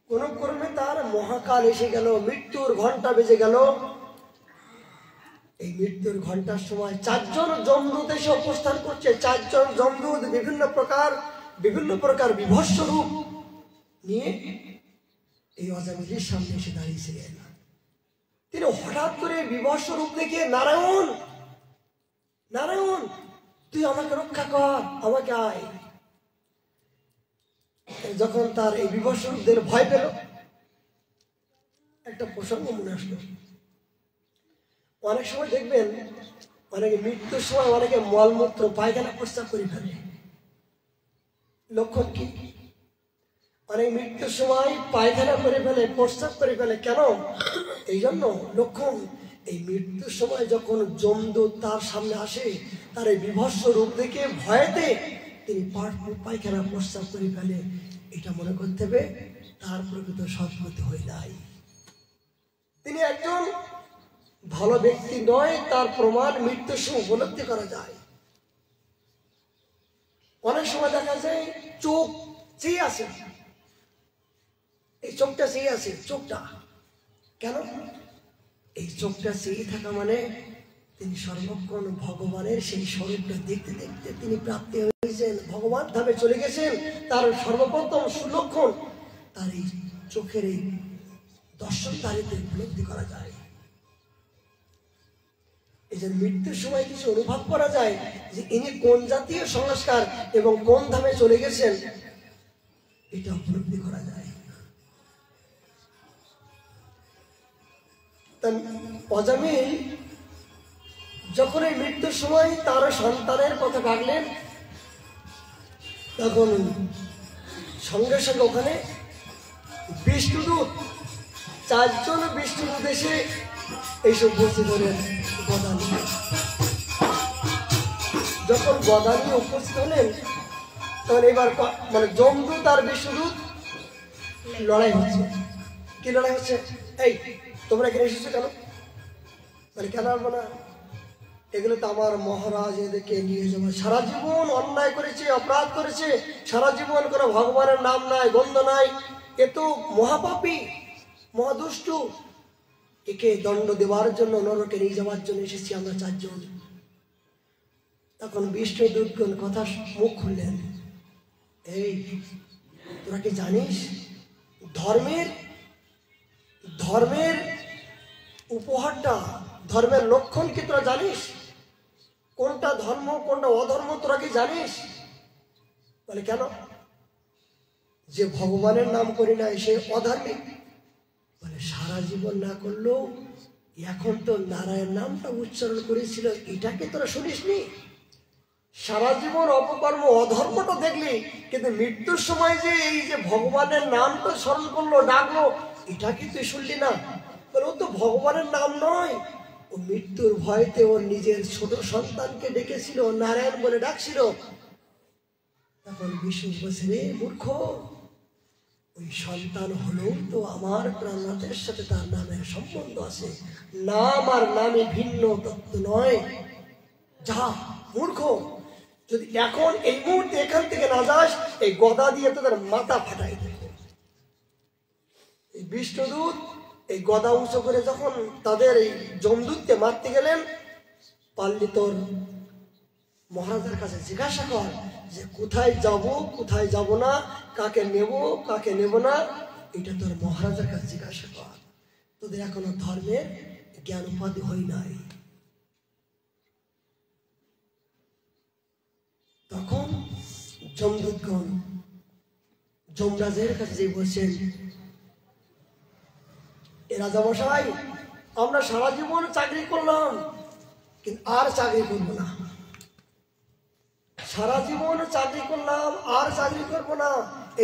কোন ক্রমে তার মহাকাল এসে গেল, মৃত্যুর ঘন্টা বেজে গেল। এই মৃত্যুর ঘন্টার সময় 4 জন যমদূত এসে অবস্থান করছে। 4 জন যমদূত বিভিন্ন প্রকার বিভৎস রূপ নিয়ে এই অজামিলের সামনে এসে দাঁড়িয়েছিলেন। তিনি হঠাৎ করে বিভৎস রূপ দেখে, নারায়ণ নারায়ণ তুই আমাকে রক্ষা কর, আমাকে আয়। যখন তার এই বিভৎস রূপদের ভয় পেল, একটা প্রসঙ্গ মনে আসলো। অনেক সময় দেখবেন অনেকে মৃত্যুর সময় অনেকে মলমূত্র পায়খানা প্রস্রাব করে ফেলে। লক্ষণ কি? অনেক মৃত্যুর সময় পায়খানা করে ফেলে, প্রস্রাব করে ফেলে। কেন? এই জন্য লক্ষণ, এই মৃত্যুর সময় যখন যমদূত তার সামনে আসে, তার এই বিভৎস রূপ দেখে ভয়েতে তিনি পায়খানা প্রস্রাব করে ফেলে। এটা মনে করতে হবে তার প্রকৃত সৎপথে হয়ে নাই, তিনি একজন ভালো ব্যক্তি নয়। তার প্রমাণ মৃত্যুর সময় উপলব্ধি করা যায়। অনেক সময় দেখা যায় চোখ চেয়ে আছে, এই চোখটা চেয়ে আছে। চোখটা কেন? এই চোখটা চেয়ে থাকা মানে তিনি সর্বক্ষণ ভগবানের সেই স্বরূপটা দেখতে দেখতে তিনি প্রাপ্তি হয়েছেন, ভগবান ধামে চলে গেছেন। তার সর্বপ্রথম সুলক্ষণ তার এই চোখের এই দর্শনদারিতে উপলব্ধি করা যায়। এই যে মৃত্যুর সময় কিছু অনুভব করা যায় যে ইনি কোন জাতীয় সংস্কার এবং কোন ধামে চলে গেছেন, এটা উপলব্ধি করা যায়। অজামিল যখন এই মৃত্যুর সময় তার সন্তানের কথা ডাকলেন, তখন সঙ্গে সঙ্গে ওখানে বিষ্ণুদূত, 4 জন বিষ্ণুদূত এসে এইসব উপস্থিত হলেন গদা নিয়ে। যখন গদা নিয়ে উপস্থিত হলেন, তখন এবার মানে যমদূত আর বিষ্ণুদূত লড়াই হচ্ছে। কি লড়াই হচ্ছে? এই তোমরা এখানে এসেছো কেন? মানে কেন আসবো না? এগুলো তো আমার মহারাজ এদেরকে নিয়ে যাবো। সারা জীবন অন্যায় করেছে, অপরাধ করেছে, সারা জীবন কোনো ভগবানের নাম নাই, গন্ধ নাই, এ তো মহাপাপী, মহাদুষ্টু। একে দণ্ড দেওয়ার জন্য, নরকে নিয়ে যাওয়ার জন্য এসেছি আমরা 4 জন। তখন বিষ্ণু দুর্গণ কথা মুখ খুললেন, এই তোরা কি জানিস ধর্মের উপহারটা, ধর্মের লক্ষণ কি তোরা জানিস? কোনটা ধর্ম কোনটা অধর্ম তোরা কি জানিস? বলে কেন? যে ভগবানের নাম করি না সে অধার্মিক। বলে সারা জীবন না করলেও এখন তো নারায়ণ নামটা উচ্চারণ করেছিল, এটাকে তোরা শুনিসনি? সারা জীবন অপকর্ম অধর্মটা দেখলি, কিন্তু মৃত্যুর সময় যে এই যে ভগবানের নামটা স্মরণ করলো, ডাকলো, এটা কি তুই শুনলি না? বলে ও তো ভগবানের নাম নয়, ও মৃত্যুর ভয়তে ওর নিজের ছোট সন্তানকে ডেকেছিল, নারায়ণ বলে ডাকছিল। তখন বিষ্ণু বলছে, রে মূর্খ, ওই সন্তান হলেও তো আমার প্রাণনাথের সাথে তার নামের সম্বন্ধ আছে, নাম আর নামে ভিন্ন তত্ত্ব নয়। যা মূর্খ, যদি এখন এই মুহূর্তে এখান থেকে না যাস, এই গদা দিয়ে তোদের মাথা ফাটাই দেবে। এই বিষ্ণুদূত এই গদা উঁচু করে যখন তাদের এই যমদূতকে মারতে গেলেন, পারলি তোর মহারাজের কাছে জিজ্ঞাসা কর যে কোথায় যাব কোথায় যাব না, কাকে নেব কাকে নেব না, এটা তোর মহারাজের কাছে জিজ্ঞাসা কর। তোদের এখনো ধর্মের জ্ঞান উপাধি হয় নাই। তখন যমদূতগণ যমরাজের কাছে যে বলছেন, এ রাজামশাই, আমরা সারা জীবন চাকরি করলাম কিন্তু আর চাকরি করবো না, সারা জীবন চাকরি করলাম আর চাকরি করবো না,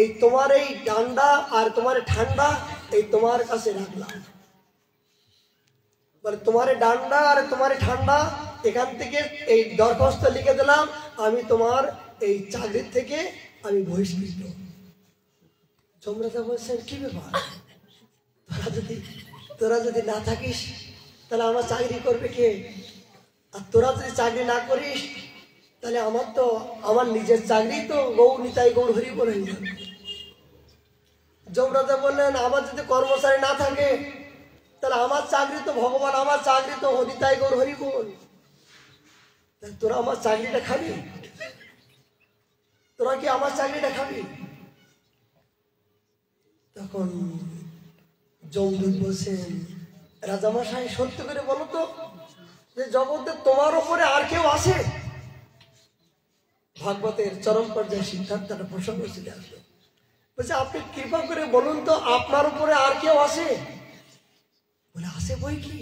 এই তোমার এই ডান্ডা আর তোমার ঠান্ডা এই তোমার কাছে রাখলাম। বলে তোমার ডান্ডা আর তোমার ঠান্ডা এখান থেকে এই দরখাস্ত লিখে দিলাম, আমি তোমার এই চাকরির থেকে আমি বহিষ্কৃত। যমরাজা বলছেন, কি ব্যাপার, তোরা যদি না থাকিস তাহলে আমার চাকরি করবে কে? আর তোরা যদি চাকরি না করিস তাহলে আমার নিজের চাকরি তো গৌর নিতাই গৌর হরি বলে যাবে। যমরাজা বললেন, আমার যদি কর্মচারী না থাকে তাহলে আমার চাকরি তো ভগবান, আমার চাকরি তো হরিতাই গৌর হরি বল। তোরা আমার চাকরিটা খাবি? তোরা কি আমার চাকরিটা খাবি? তখন যমদূত বলছেন, রাজামশাই সত্য করে বলো তো যে জগতে তোমার উপরে আর কেউ আছে? ভাগবতের চরম পর্যায়ে সিদ্ধান্তটা প্রসঙ্গ চলে আসবে। বলছে, আপনি কৃপা করে বলুন তো আপনার উপরে আর কেউ আছে? বলে, আছে বই কি,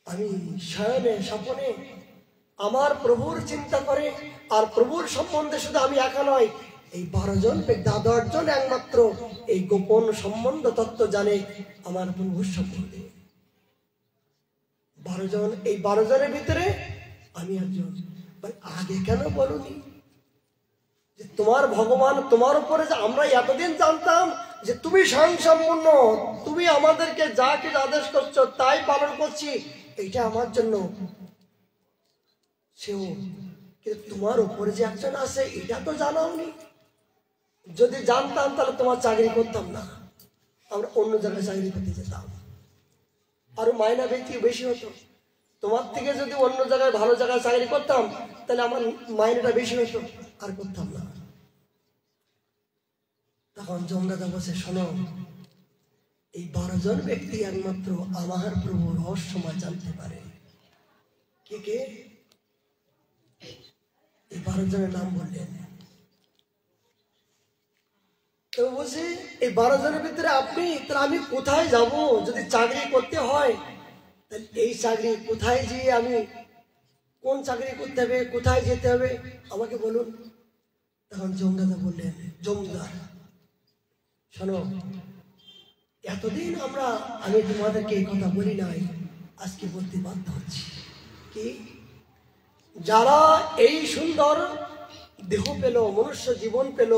আমি শয়নে স্বপনে আমার প্রভুর চিন্তা করে, আর প্রভুর সম্বন্ধে শুধু আমি একা নয়, এই 12 জন 10 জন একমাত্র এই গোপন সম্বন্ধ তত্ত্ব জানে আমার প্রভুর সম্বন্ধে। 12 জন, এই 12 জনের ভিতরে আমি একজন। আগে কেন বলুনি যে তোমার ভগবান তোমার উপরে, যে আমরা এতদিন জানতাম যে তুমি স্বয়ংসম্পূর্ণ, তুমি আমাদেরকে যা কিছু আদেশ করছো তাই পালন করছি, এইটা আমার জন্য সেও, কিন্তু তোমার উপরে যে একজন আছে এটা তো জানাওনি। যদি জানতাম তাহলে তোমার চাকরি করতাম না, আমরা অন্য জায়গায় চাকরি করতে যেতাম, আরো মাইনা বেশি হতো। তোমার থেকে যদি অন্য জায়গায় ভালো জায়গায় চাকরি করতাম তাহলে আমার মাইনেটা বেশি হতো, আর করতাম না। তখন জমদাদা বসে, শোনো, এই 12 জন ব্যক্তি একমাত্র আমার প্রভু রহস্যময় জানতে পারে। কে কে? এই 12 জনের নাম বললেন। তো বলছি, এই 12 জনের ভিতরে আপনি, তাহলে আমি কোথায় যাব? যদি চাকরি করতে হয় তাহলে এই চাকরি কোথায় যেয়ে আমি, কোন চাকরি করতে হবে, কোথায় যেতে হবে আমাকে বলুন। তখন জমদাদা বললেন, জমদার শোনো, এতদিন আমি তোমাদেরকে এই কথা বলি নাই, আজকে বলতে বাধ্য হচ্ছি। কি? যারা এই সুন্দর দেহ পেল, মনুষ্য জীবন পেল,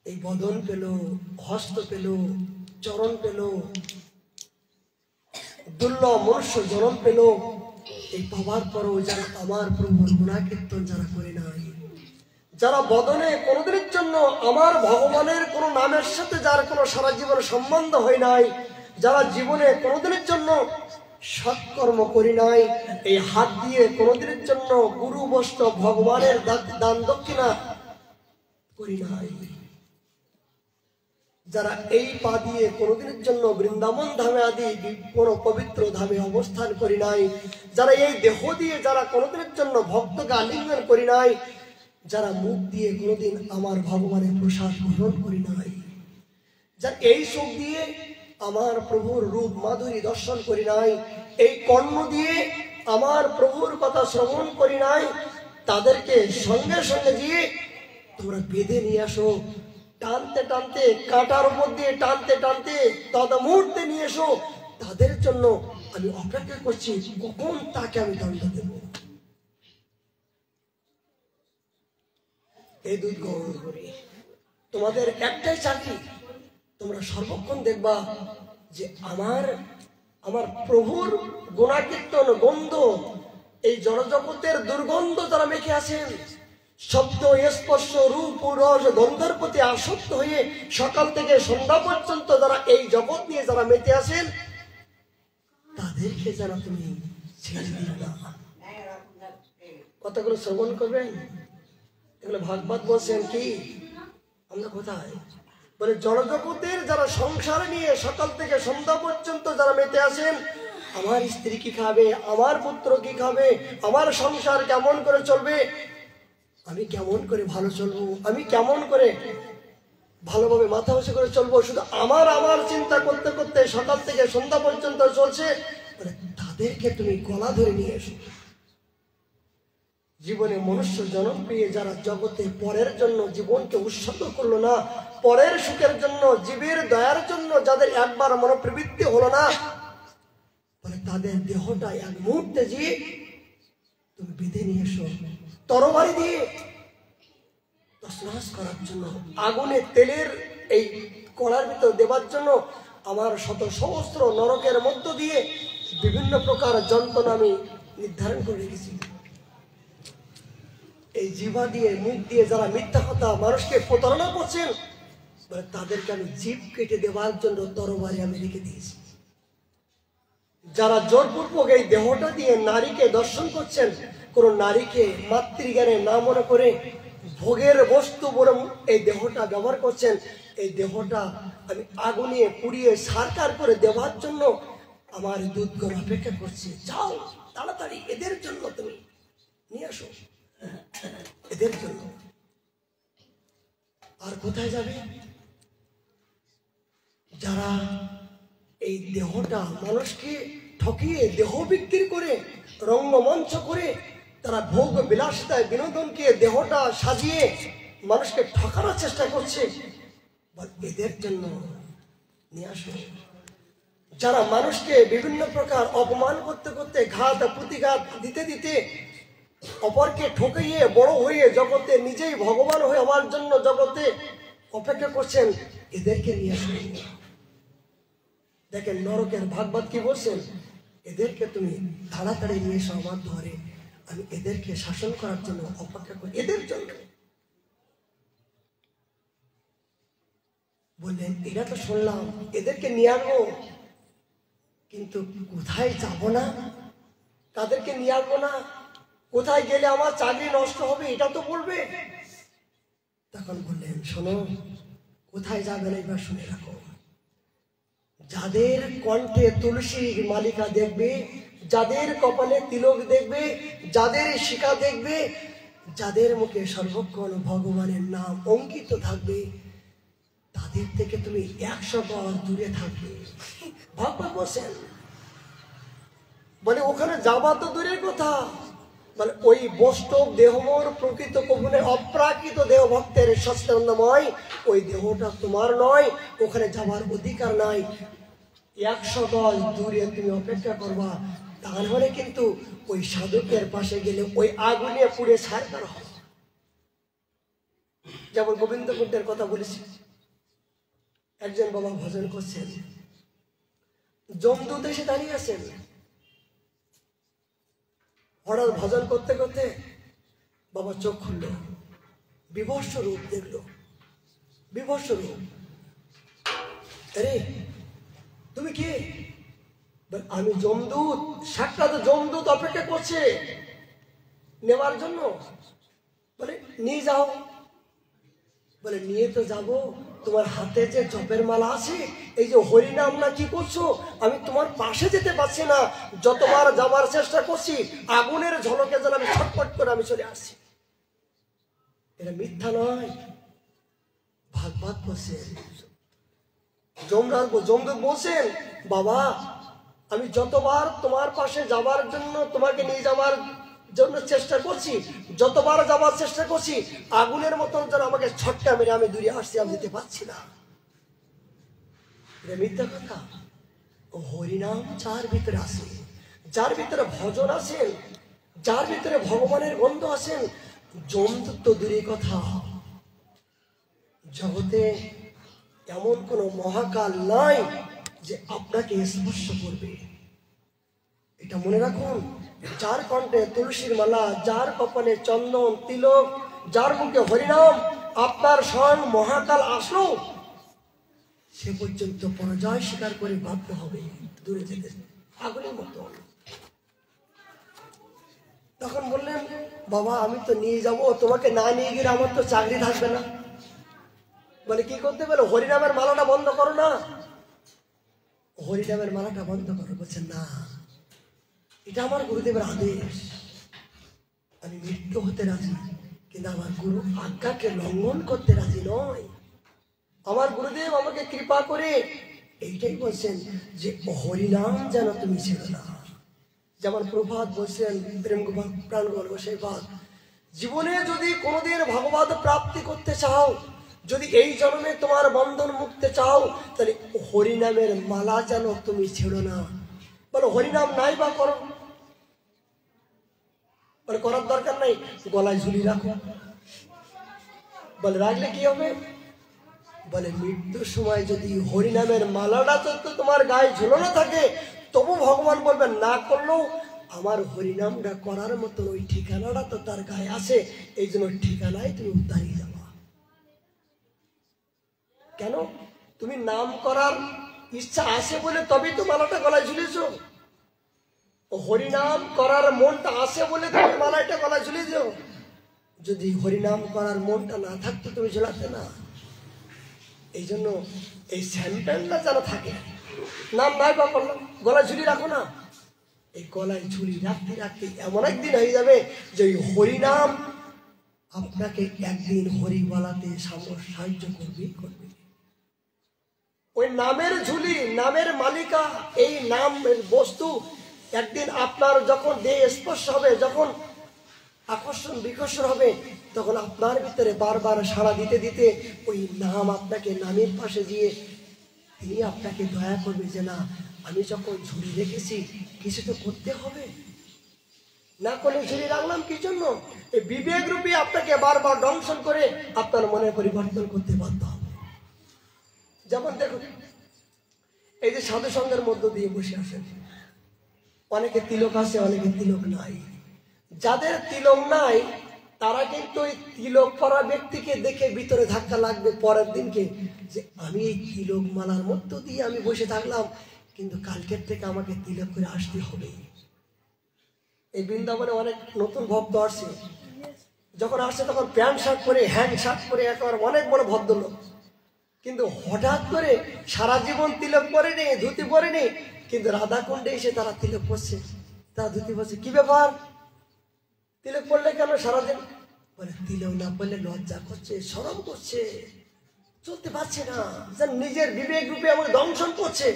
এই বদন পেল, হস্ত পেল, চরণ পেল, দুর্লভ মনুষ্য জনম পেল, এই পাবার পরও যারা আমার প্রভুর গুণাকীর্তন যারা করে নাই, যারা বদনে কোনোদিনের জন্য আমার ভগবানের কোনো নামের সাথে যার কোনো সারা জীবন সম্বন্ধ হয় নাই, যারা জীবনে কোনোদিনের জন্য সৎকর্ম করি নাই, এই হাত দিয়ে কোনোদিনের জন্য গুরু বৈষ্ণব ভগবানের দান দক্ষিণা করি নাই, যারা এই পা দিয়ে কোনোদিনের জন্য বৃন্দাবন ধামে আদি কোনো পবিত্র ধামে অবস্থান করি নাই, যারা এই দেহ দিয়ে যারা কোনোদিনের জন্য ভক্তকে আলিঙ্গন করি নাই, যারা মুখ দিয়ে কোনোদিন আমার ভগবানের প্রসাদ গ্রহণ করি নাই, যারা এই চোখ দিয়ে আমার প্রভুর রূপ মাধুরী দর্শন করি নাই, এই কর্ণ দিয়ে আমার প্রভুর কথা শ্রবণ করি নাই, তাদেরকে সঙ্গে সঙ্গে দিয়ে তোমরা বেঁধে নিয়ে আসো, টানতে টানতে, কাঁটার উপর দিয়ে টানতে টানতে তদা মুহূর্তে নিয়ে এসো। তাদের জন্য আমি অপেক্ষা করছি, কখন তাকে আমি দণ্ড দেব। এই দুধ গ্রহণ করি। তোমাদের একটাই চাকরি, তোমরা সর্বক্ষণ দেখবা যে আমার প্রভুর গুণাকীর্তন গন্ধ, এই জড়জগতের দুর্গন্ধ যারা মেখে আছেন, শব্দ স্পর্শ রূপ রস গন্ধের প্রতি আসক্ত হয়ে সকাল থেকে সন্ধ্যা পর্যন্ত যারা এই জগৎ নিয়ে যারা মেতে আছেন, তাদেরকে যারা তুমি ছেড়ে দিও না। কথাগুলো শ্রবণ করবেন। এগুলো ভাগবত বলছেন। কি আমরা কোথায় বলে, জড়জগতের যারা সংসার নিয়ে সকাল থেকে সন্ধ্যা পর্যন্ত যারা মেতে আছেন, আমার স্ত্রী কি খাবে, আমার পুত্র কি খাবে, আমার সংসার কেমন করে চলবে, আমি কেমন করে ভালো চলবো, আমি কেমন করে ভালোভাবে মাথা উঁচু করে চলবো, শুধু আমার চিন্তা করতে করতে সকাল থেকে সন্ধ্যা পর্যন্ত চলছে, তাদেরকে তুমি গলা ধরে নিয়ে এসো। জীবনে মনুষ্য জন্ম পেয়ে যারা জগতে পরের জন্য জীবনকে উৎসর্গ করলো না, পরের সুখের জন্য, জীবের দয়ার জন্য যাদের একবার মনোপ্রবৃত্তি হলো না, তাদের দেহটা এক মুহূর্তে যে তুমি বেঁধে নিয়ে এসো, তরবারি দিয়ে তছনছ করার জন্য, আগুনে তেলের এই কড়ার ভিতর দেবার জন্য আমার শত সহস্র নরকের মধ্য দিয়ে বিভিন্ন প্রকার যন্ত্রণা আমি নির্ধারণ করে রেখেছি। এই জিহ্বা দিয়ে, মুখ দিয়ে যারা মিথ্যা কথা মানুষকে প্রতারণা করছেন, তাদেরকে আমি জিভ কেটে দেওয়ার জন্য তরবারি আমি রেখে দিয়েছি। যারা জোরপূর্বক এই দেহটা দিয়ে নারীকে দর্শন করছেন, কোন নারীকে মাতৃজ্ঞানে না মনে করে ভোগের বস্তু বলে এই দেহটা ব্যবহার করছেন, এই দেহটা আমি আগুনে পুড়িয়ে সারকার করে দেওয়ার জন্য আমার দুধগণ অপেক্ষা করছে। যাও তাড়াতাড়ি এদের জন্য তুমি নিয়ে আসো, এদের জন্য। আর কোথায় যাবে? যারা এই দেহটা মানুষকে ঠকিয়ে দেহ বিক্রি করে, রঙ্গমঞ্চ করে, তারা ভোগ বিলাসিতায় বিনোদনকে দেহটা সাজিয়ে মানুষকে ঠকানোর চেষ্টা করছে, এদের জন্য নিয়ে আসো। যারা মানুষকে বিভিন্ন প্রকার অপমান করতে করতে, ঘাত প্রতিঘাত দিতে দিতে, অপরকে ঠকিয়ে বড় হয়ে জগতে নিজেই ভগবান হয়ে আমার জন্য জগতে অপেক্ষা করছেন, এদেরকে নিয়ে আসুন। দেখেন নরকের ভাগবত কি বলছেন, এদেরকে তুমি তাড়াতাড়ি নিয়ে এসো আমার ধরে, আমি এদেরকে শাসন করার জন্য অপেক্ষা করি, এদের জন্য। বললেন এরা তো শুনলাম, এদেরকে নিয়ে আনবো, কিন্তু কোথায় যাব না, তাদেরকে নিয়ে আসবো না, কোথায় গেলে আমার চাকরি নষ্ট হবে এটা তো বলবে। তখন বললেন, শোনো, কোথায় যাবেন এবার শুনে রাখো। যাদের কণ্ঠে তুলসীর মালিকা দেখবে, যাদের কপালে তিলক দেখবে, যাদের শিখা দেখবে, যাদের মুখে সর্বক্ষণ ভগবানের নাম অঙ্কিত থাকবে, তাদের থেকে তুমি 100 গজ দূরে থাকবে। ভগবান বলছেন, বলে ওখানে যাবা তো দূরের কথা, মানে ওই বৈষ্ণব দেহমর প্রকৃত কবুনের অপ্রাকৃত দেহ ভক্তের সচ্চিদানন্দময় ওই দেহটা তোমার নয়, ওখানে যাবার অধিকার নাই। 100 গজ দূরে তুমি অপেক্ষা করবা, তাহলে কিন্তু ওই সাধকের পাশে গেলে ওই আগুনে পুড়ে ছাড় করা হবে। যেমন গোবিন্দ কুণ্ডের কথা বলেছি, একজন বাবা ভজন করছেন, যমদূত এসে দাঁড়িয়ে আছেন। হঠাৎ ভজন করতে করতে বাবা চোখ খুলল, বিভৎস রূপ দেখলো, বিভৎস রূপ। আরে তুমি কে? আমি যমদূত। সাক্ষাৎ যমদূত অপেক্ষা করছে নেওয়ার জন্য। বলে নিয়ে যাও। বলে নিয়ে তো যাবো, তোমার হাতে যে জপের মালা আছে, এই যে হরিনাম না কি করছো, আমি তোমার পাশে যেতে পারছি না। যতবার যাবার চেষ্টা করছি আগুনের ঝলকে যেন আমি ছটফট করে আমি চলে আসছি। এটা মিথ্যা নয়, ভাগবত বলছেন। যমদূত বলছেন, বাবা আমি যতবার তোমার পাশে যাবার জন্য, তোমাকে নিয়ে যাবার জন্য চেষ্টা করছি, যতবার যাবার চেষ্টা করছি আগুনের মতন যেন আমাকে ছটকা মেরে আমি দূরে আসছি, আমি যেতে পারছি না। এটা মিথ্যা কথা। হরিনাম যার ভিতরে আসে, যার ভিতরে ভজন আছেন, যার ভিতরে ভগবানের গন্ধ আছেন, যমদূত তো দূরের কথা, জগতে এমন কোন মহাকাল নাই যে আপনাকে স্পর্শ করবে। এটা মনে রাখুন, যার কণ্ঠে তুলসীর মালা, যার কপালে চন্দন তিলক, যার মুখে হরিনাম, আপনার স্বয়ং মহাকাল আসলো সে পর্যন্ত পরাজয় স্বীকার করে বাধ্য হবে দূরে যেতে, আগুনের মতো। তখন বললেন, বাবা আমি তো নিয়ে যাব, তোমাকে না নিয়ে গেলে আমার তো চাকরি থাকবে না। বলে কি করতে বলে? হরিনামের মালাটা বন্ধ করো না। হরিনামের মালাটা বন্ধ করো। বলছেন না, এটা আমার গুরুদেবের আদেশ, আমি মৃত্যু হতে রাজি, কিন্তু আমার গুরু আজ্ঞাকে লঙ্ঘন করতে রাজি নয়। আমার গুরুদেব আমাকে কৃপা করে এইটাই বলছেন যে হরিনাম যেন তুমি ছেড়ো না। যেমন প্রভাত বলছেন, প্রেম প্রাণ গর্ব সেই বাদ, জীবনে যদি কোনোদিন ভগবত প্রাপ্তি করতে চাও, যদি এই জন্মে তোমার বন্ধন মুক্তি চাও, তাহলে হরিনামের মালা যেন তুমি ছেড়ো না। বলো হরিনাম নাই বা করো, বলে করার দরকার নাই, গলায় ঝুলি রাখো। বলে রাখলে কি হবে? বলে মৃত্যুর সময় যদি হরিনামের মালাটা তো তোমার গায়ে ঝুলানো থাকে, তবু ভগবান বলবেন না করলেও আমার হরিনামটা করার মতো ওই ঠিকানাটা তো তার গায়ে আছে, এই জন্য ঠিকানায় তুমি উদ্ধারিয়ে যাবা। কেন? তুমি নাম করার ইচ্ছা আছে বলে তবেই তো মালাটা গলায় ঝুলিয়েছ। হরিনাম করার মনটা আছে বলে তুমি মালাটা গলায় ঝুলিয়েছ। যদি হরিনাম করার মনটা না থাকতো তুমি ঝুলাতে না। এই জন্য এই স্যাম্পেলটা যেন থাকে, নাম নাই বা করলাম, গলায় ঝুলি রাখো না। এই গলায় ঝুলি রাখতে রাখতে এমন একদিন হয়ে যাবে যে ওই হরিনাম আপনাকে একদিন হরি বলাতে সাহায্য করবেই করবে। ওই নামের ঝুলি, নামের মালিকা, এই নামের বস্তু একদিন আপনার যখন দেহ স্পর্শ হবে, যখন আকর্ষণ বিকর্ষণ হবে, তখন আপনার ভিতরে বারবার সাড়া দিতে দিতে ওই নাম আপনাকে নামের পাশে দিয়ে তিনি আপনাকে দয়া করবে যে না, আমি যখন ঝুলি রেখেছি কিছু তো করতে হবে, না করলে ঝুলি রাখলাম কি জন্য? এই বিবেক রূপী আপনাকে বারবার দংশন করে আপনার মনে পরিবর্তন করতে বাধ্য হবে। যেমন দেখুন, এই যে সাধু সঙ্গের মধ্য দিয়ে বসে আছেন, অনেকে তিলক আছে, অনেকে তিলক নাই। যাদের তিলক নাই তারা কিন্তু ওই তিলক পরা ব্যক্তিকে দেখে ভিতরে ধাক্কা লাগবে পরের দিনকে, যে আমি এই তিলক মালার মধ্য দিয়ে আমি বসে থাকলাম, কিন্তু কালকের থেকে আমাকে তিলক করে আসতে হবে। এই বৃন্দাবনে অনেক নতুন ভক্ত আসছে, যখন আসছে তখন প্যান্ট শার্ট পরে, হ্যান্ড শার্ট পরে, একেবারে অনেক বড় ভদ্রলোক। কিন্তু হঠাৎ করে সারা জীবন তিলক পরেনি, ধুতি পরেনি, কিন্তু রাধাকুণ্ডে এসে তারা তিলক পরছে, তারা ধুতি পরছে। কি ব্যাপার, তিলক পরলে কেন সারাদিন? বলে তিলক না পরলে লজ্জা করছে, শরম করছে, চলতে পারছে না, যেন নিজের বিবেক রূপে আমাকে দংশন করছে।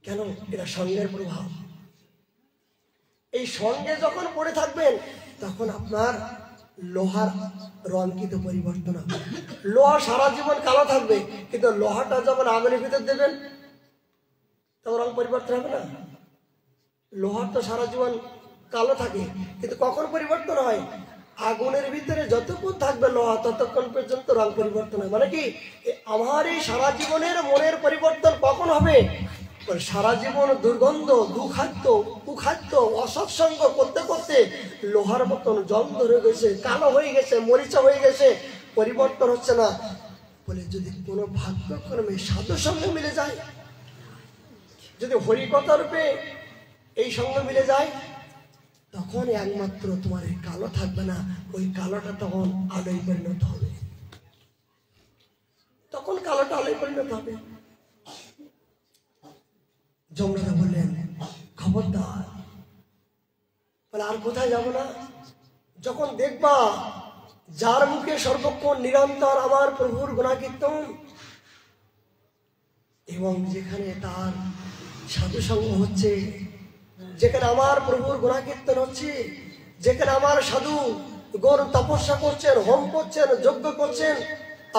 কেন? এটা সঙ্গের প্রভাব। এই সঙ্গে যখন পড়ে থাকবেন তখন আপনার লোহার রং কিন্তু পরিবর্তন হবে। লোহা সারা জীবন কালো থাকবে, কিন্তু লোহাটা যখন আগুনের ভিতর দেবেন তখন রং পরিবর্তন হবে না। লোহার তো সারা জীবন কালো থাকে, কিন্তু কখন পরিবর্তন হয়? আগুনের ভিতরে যতক্ষণ থাকবে লোহা ততক্ষণ পর্যন্ত রং পরিবর্তন হয়। মানে কি, আমার এই সারা জীবনের মনের পরিবর্তন কখন হবে? সারা জীবন দুর্গন্ধ, দুখাদ্য, কুখাদ্য, অসৎসঙ্গ করতে করতে লোহার মতন জং ধরে গেছে, কালো হয়ে গেছে, মরিচা হয়ে গেছে, পরিবর্তন হচ্ছে না। বলে যদি কোনো ভাগ্যক্রমে সাধু সঙ্গে মিলে যায়, যদি হরিকথা রূপে এই সঙ্গে মিলে যায়, তখন একমাত্র তোমার এই কালো থাকবে না, ওই কালোটা তখন আলোয় পরিণত হবে। তখন কালোটা আলোয় পরিণত হবে। যমরাজা বললেন খবরদার, বলে আর কোথায় যাব না। যখন দেখবা যার মুখে সর্বক্ষণ নিরন্তর আমার প্রভুর গুণাকীর্তন, এবং যেখানে তার সাধু সঙ্গ হচ্ছে, যেখানে আমার প্রভুর গুণাকীর্তন হচ্ছে, যেখানে আমার সাধু গৌর তপস্যা করছেন, হোম করছেন, যজ্ঞ করছেন,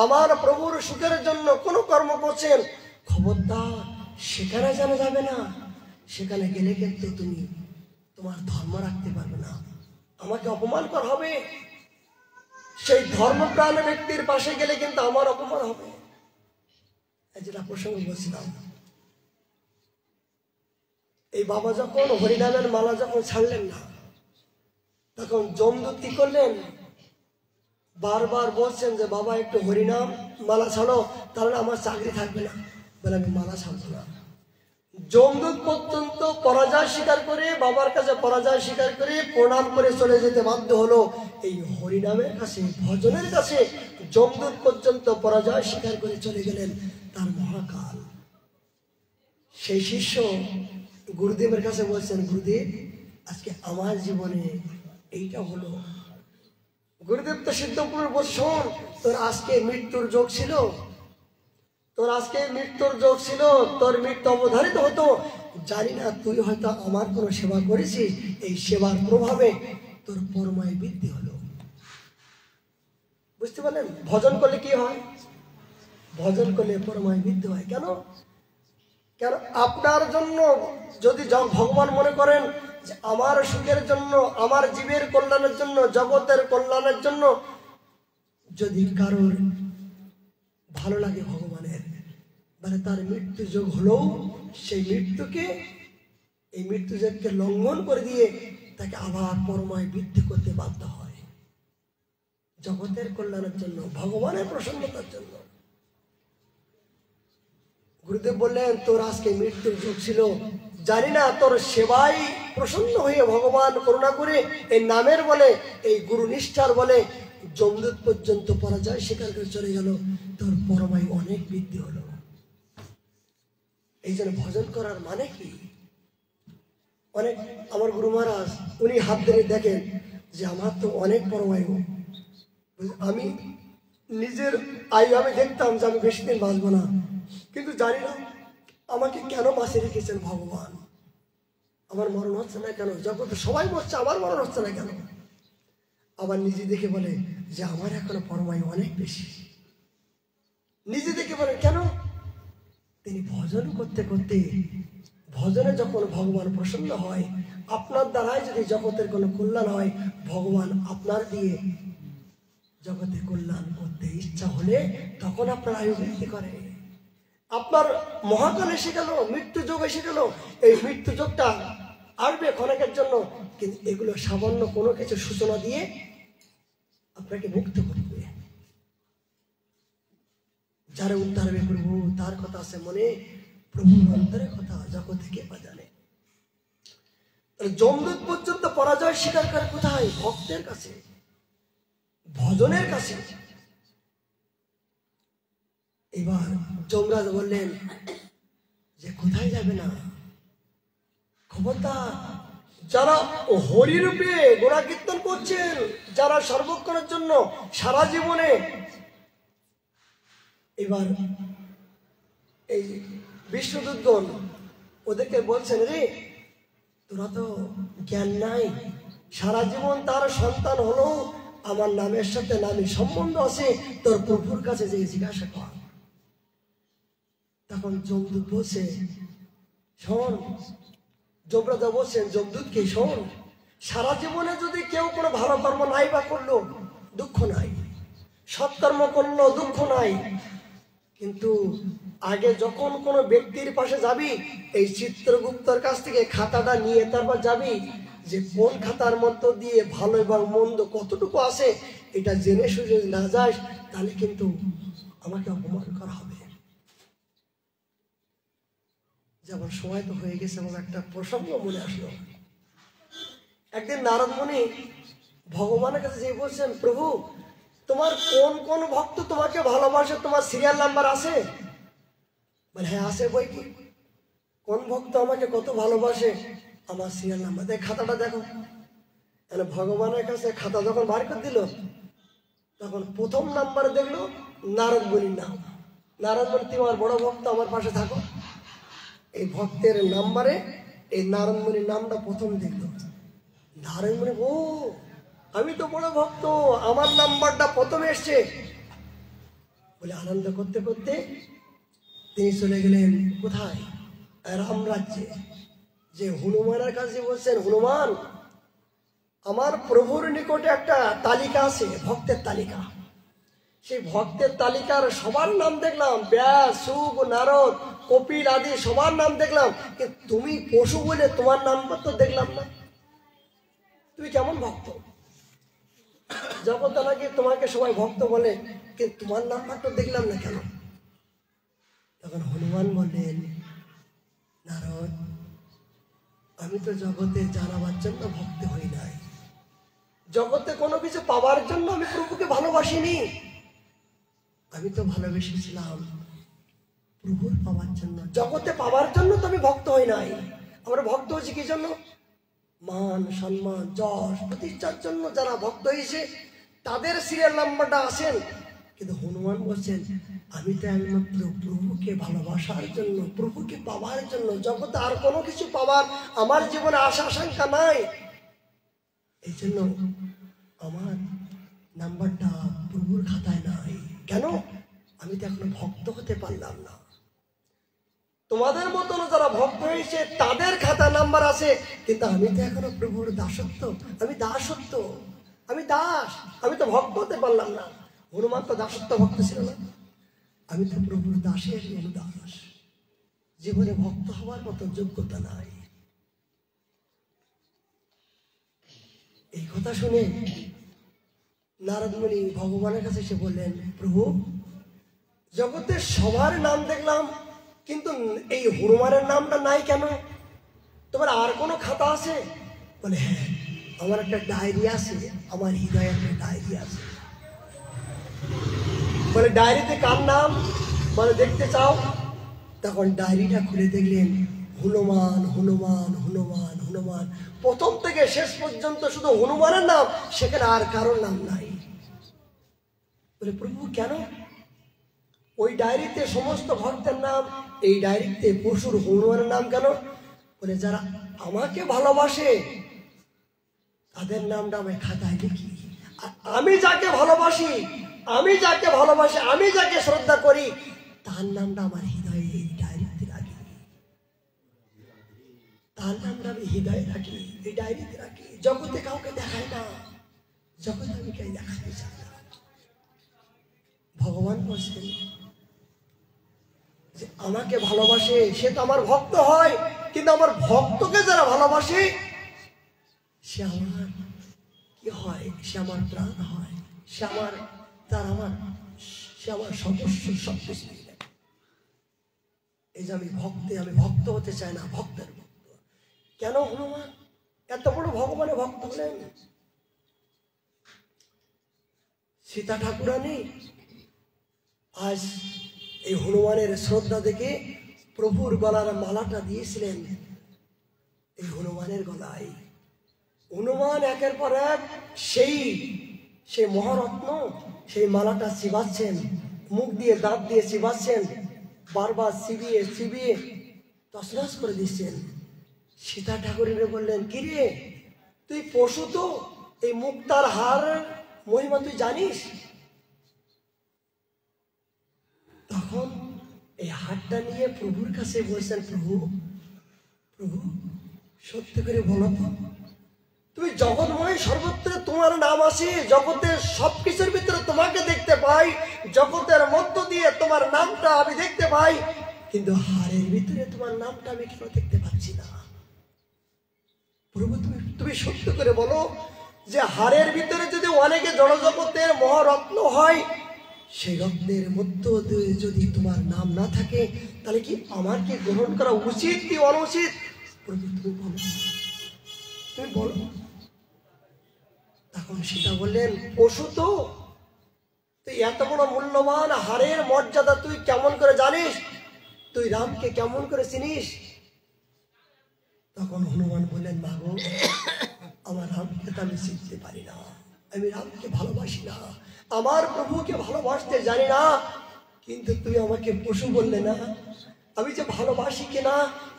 আমার প্রভুর সুখের জন্য কোনো কর্ম করছেন, খবরদার সেখানে জানা যাবে না। সেখানে গেলে কিন্তু তুমি তোমার ধর্ম রাখতে পারবে না, আমাকে অপমান করা হবে। সেই ধর্মপ্রাণ ব্যক্তির পাশে গেলে কিন্তু আমার অপমান হবে। যেটা প্রসঙ্গ বলছিলাম, এই বাবা যখন হরিনামের মালা যখন ছাড়লেন না, তখন যমদূত কি করলেন? বারবার বলছেন যে বাবা একটু হরিনাম মালা ছাড়ো, তাহলে আমার চাকরি থাকবে না। বলে আমি মালা ছাড়বো না। যমদূত পর্যন্ত পরাজয় স্বীকার করে, বাবার কাছে পরাজয় স্বীকার করে প্রণাম করে চলে যেতে বাধ্য হলো। এই হরিনামের কাছে, ভজনের কাছে যমদূত পর্যন্ত পরাজয় স্বীকার করে চলে গেলেন তার মহাকাল। সেই শিষ্য গুরুদেবের কাছে বলছেন, গুরুদেব আজকে আমার জীবনে এইটা হলো। গুরুদেব তো সিদ্ধপুরের বলছেন, তোর আজকে মৃত্যুর যোগ ছিল, তোর আজকে মৃত্যুর যোগ ছিল, তোর মৃত্যু অবধারিত হতো। জানি না তুই হয়তো আমার কোনো সেবা করেছিস, এই সেবার প্রভাবে তোর পরমায় বৃদ্ধি হলো। বুঝতে পারলেন? ভজন করলে কি হয়? ভজন করলে পরমায় বৃদ্ধি হয়। কেন? কেন? আপনার জন্য যদি ভগবান মনে করেন যে আমার সুখের জন্য, আমার জীবের কল্যাণের জন্য, জগতের কল্যাণের জন্য যদি কারোর ভালো লাগে ভগবানের, মানে তার মৃত্যু যোগ হলেও সেই মৃত্যুকে, এই মৃত্যু যোগকে লঙ্ঘন করে দিয়ে তাকে আবার পরমায় বৃদ্ধি করতে বাধ্য হয়, জগতের কল্যাণের জন্য, ভগবানের প্রসন্নতার জন্য। গুরুদেব বললেন তোর আজকে মৃত্যুর যুগ ছিল, জানি না তোর সেবাই প্রসন্ন হয়ে ভগবান করুণা করে এই নামের বলে, এই গুরু নিষ্ঠার বলে যমদূত পর্যন্ত পরাজয় স্বীকার করে চলে গেল, তোর পরমায় অনেক বৃদ্ধি হলো। এই জন্য ভজন করার মানে কি? অনেক আমার গুরু মহারাজ উনি হাত ধরে দেখেন যে আমার তো অনেক পরমায়ু, আমি নিজের আয়ু আমি দেখতাম যে আমি বেশি দিন বাঁচবো না, কিন্তু জানি না আমাকে কেন বাঁচিয়ে রেখেছেন ভগবান। আমার মরণ হচ্ছে না কেন? জগতে সবাই মরছে, আমার মরণ হচ্ছে না কেন? আবার নিজে দেখে বলে যে আমার এখনো পরমায়ু অনেক বেশি। নিজে দেখে বলে কেন? তিনি ভজন করতে করতে, ভজনে যখন ভগবান প্রসন্ন হয়, আপনার দ্বারাই যদি জগতের কোনো কল্যাণ হয়, ভগবান আপনার দিয়ে জগতে কল্যাণ করতে ইচ্ছা হলে তখন আপনার আয়ু বৃদ্ধি করে। আপনার মহাকাল এসে গেল, মৃত্যু যোগ এসে গেল, এই মৃত্যু যোগটা আসবে ক্ষণেকের জন্য, কিন্তু এগুলো সামান্য কোনো কিছু সূচনা দিয়ে আপনাকে মুক্ত করবে। যারা উদ্ধার হবে প্রভু, তার কথা আছে মনে, প্রভুর অন্তরের কথা জগতে কে বা জানে? যমদূত পর্যন্ত পরাজয় স্বীকার করে কোথায়? ভক্তের কাছে, ভজনের কাছে। এবার যমরাজ বললেন যে কোথায় যাবে না, খবরদার যারা হরিরূপে গোড়া কীর্তন করছেন, যারা সর্বক্ষণের জন্য সারা জীবনে, এবার এই বিষ্ণুদূতগণ ওদেরকে বলছেন, রে তোরা তো জ্ঞান নাই, সারা জীবন তার সন্তান হলো, আমার নামের সাথে নামের সম্বন্ধ আছে, তোর প্রভুর কাছে যে জিজ্ঞাসা কর। তখন যমদূত বলছে, শোন, যমরাজা বলছেন যমদূতকে, শোন, সারা জীবনে যদি কেউ কোনো ভালো কর্ম নাই বা করলো, দুঃখ নাই, সৎকর্ম করলো, দুঃখ নাই, কিন্তু আগে যখন কোনো ব্যক্তির পাশে যাবি, এই চিত্রগুপ্তর কাছ থেকে খাতাটা নিয়ে তারপর যাবি, যে কোন খাতার মধ্য দিয়ে ভালো এবং মন্দ কতটুকু আছে, এটা জেনে শুনে যদি না যাস, তাহলে কিন্তু আমাকে অপমান করা হবে। যেমন সময় তো হয়ে গেছে, এবং একটা প্রসঙ্গ মনে আসলো। একদিন নারদ মুনি ভগবানের কাছে যে বলছেন, প্রভু তোমার কোন কোন ভক্ত তোমাকে ভালোবাসে, তোমার সিরিয়াল নাম্বার আছে? বলে হ্যাঁ আছে, বই কি, কোন ভক্ত আমাকে কত ভালোবাসে, আমার সিরিয়াল নাম্বার দেখ, খাতাটা দেখো। তাহলে ভগবানের কাছে খাতা যখন বার করে দিল, তখন প্রথম নাম্বারে দেখলো নারদ মুনির নাম। নারদ মুনি, তোমার বড় ভক্ত, আমার পাশে থাকো। এই ভক্তের নাম্বারে এই নারদ মুনির নামটা প্রথম দেখলো। নারদ মুনি, ও আমি তো বড় ভক্ত, আমার নাম্বারটা প্রথমে এসছে বলে আনন্দ করতে করতে তিনি চলে গেলেন কোথায়? রাম রাজ্যে। যে হনুমানের কাছে বলছেন, হনুমান আমার প্রভুর নিকটে একটা তালিকা আছে, ভক্তের তালিকা। সেই ভক্তের তালিকার সবার নাম দেখলাম, ব্যাস, শুক, নারদ, কপিল আদি সবার নাম দেখলাম, কিন্তু তুমি পশু বলে তোমার নাম্বার তো দেখলাম না। তুমি কেমন ভক্ত? জগতে নাকি তোমাকে সবাই ভক্ত বলে, কিন্তু তোমার নাম্বার তো দেখলাম না কেন? তখন হনুমান বললেন, নারদ আমি তো জগতে জানাবার জন্য ভক্ত হই নাই, জগতে কোনো কিছু পাওয়ার জন্য আমি প্রভুকে ভালোবাসিনি, আমি তো ভালোবেসেছিলাম প্রভুর পাওয়ার জন্য, জগতে পাওয়ার জন্য তো আমি ভক্ত হই নাই। আমরা ভক্ত হয়েছি কি জন্য? মান সম্মান যশ প্রতিষ্ঠার জন্য। যারা ভক্ত হয়েছে তাদের সিরিয়াল নাম্বারটা আসেন, কিন্তু হনুমান বলছেন আমি তো একমাত্র প্রভুকে ভালোবাসার জন্য, প্রভুকে পাওয়ার জন্য, জগতে আর কোনো কিছু পাওয়ার আমার জীবনে আশা আশঙ্কা নাই, এই জন্য আমার নাম্বারটা প্রভুর খাতায় নাই। কেন? আমি তো এখনো ভক্ত হতে পারলাম না। তোমাদের মতন যারা ভক্ত হয়েছে তাদের খাতা নাম্বার আছে, কিন্তু আমি তো এখনো প্রভুর দাসত্ব, আমি দাসত্ব, আমি দাস, আমি তো ভক্ত হতে পারলাম না। হনুমান তো দাসত্ব ভক্ত ছিল না, আমি তো প্রভুর দাসের দাস, জীবনে ভক্ত হওয়ার মতো যোগ্যতা নাই। এই কথা শুনে নারদ মুনি ভগবানের কাছে এসে বললেন, প্রভু জগতে সবার নাম দেখলাম, কিন্তু এই হনুমানের নামটা নাই কেন? তোমার আর কোনো খাতা আছে? বলে হ্যাঁ, আমার একটা ডায়েরি আছে, আমার হৃদয়ে একটা ডায়েরি আছে। বলে ডায়েরিতে কার নাম? বলে দেখতে চাও? তখন ডায়েরিটা খুলে দেখলেন হনুমান হনুমান হনুমান হনুমান, প্রথম থেকে শেষ পর্যন্ত শুধু হনুমানের নাম, সেখানে আর কারোর নাম নাই। বলে প্রভু কেন? ওই ডায়েরিতে সমস্ত ভক্তের নাম, এই ডায়েরিতে পশুর হনুমানের নাম কেন? বলে যারা আমাকে ভালোবাসে তাদের নামটা আমি খাতায় লিখি, আর আমি যাকে ভালোবাসি, আমি যাকে ভালোবাসি, আমি যাকে শ্রদ্ধা করি, তার নামটা আমার হৃদয়ে এই ডায়েরিতে রাখি, তার নামটা আমি হৃদয়ে রাখি, এই ডায়েরিতে রাখি। জগতে কাউকে দেখাই না, জগতে আমি কাউকে দেখাতে চাই না। ভগবান বলছেন যে আমাকে ভালোবাসে সে তো আমার ভক্ত হয়, কিন্তু আমার ভক্তকে যারা ভালোবাসে সে আমার কি হয়? সে আমার প্রাণ হয়, সে আমার, সে আমার সদস্য, সবকিছু। এই যে আমি ভক্ত হতে চাই না, ভক্তের ভক্ত। কেন হনুমান এত বড় ভগবানের ভক্ত হলেন? সীতা ঠাকুরানী আজ এই হনুমানের শ্রদ্ধা দেখে প্রভুর গলার মালাটা দিয়েছিলেন এই হনুমানের গলায়। হনুমান একের পর এক সেই মহারত্ন, সেই মালাটা চিবাচ্ছেন, মুখ দিয়ে দাঁত দিয়ে চিবাচ্ছেন, বারবার চিবিয়ে চিবিয়ে তছনছ করে দিচ্ছেন। সীতা ঠাকুরের বললেন, কিরে তুই পশু তো, এই মুক্তার হার মহিমা তুই জানিস? তখন এই হারটা নিয়ে প্রভুর কাছে বলছেন, প্রভু সত্যি করে বলো তো, তুমি জগৎময়, সর্বত্র তোমার নাম আছে, জগতের সবকিছুর ভিতরে তোমাকে দেখতে পাই, জগতের মধ্য দিয়ে তোমার নামটা আমি দেখতে পাই, কিন্তু হারের ভিতরে তোমার নামটা আমি কেন দেখতে পাচ্ছি না? প্রভু তুমি সত্য করে বলো যে হারের ভিতরে যদি অনেকে জড়জগতের মহারত্ন হয়, সেই রত্নের মধ্যে যদি তোমার নাম না থাকে, তাহলে কি আমার কি গ্রহণ করা উচিত কি অনুচিত? প্রভু তুমি বলো। তখন সীতা বললেন, পশু তো, তুই এত বড় মূল্যবান হারের মর্যাদা তুই কেমন করে জানিস? তুই রামকে কেমন করে চিনিস? তখন হনুমান বললেন, মাগো, আমার রামকে তো আমি চিনতে পারি না, আমি রামকে ভালোবাসি না, আমার প্রভুকে ভালোবাসতে জানি না, কিন্তু তুমি আমাকে পশু বললে না, আমি যে ভালোবাসি কিনা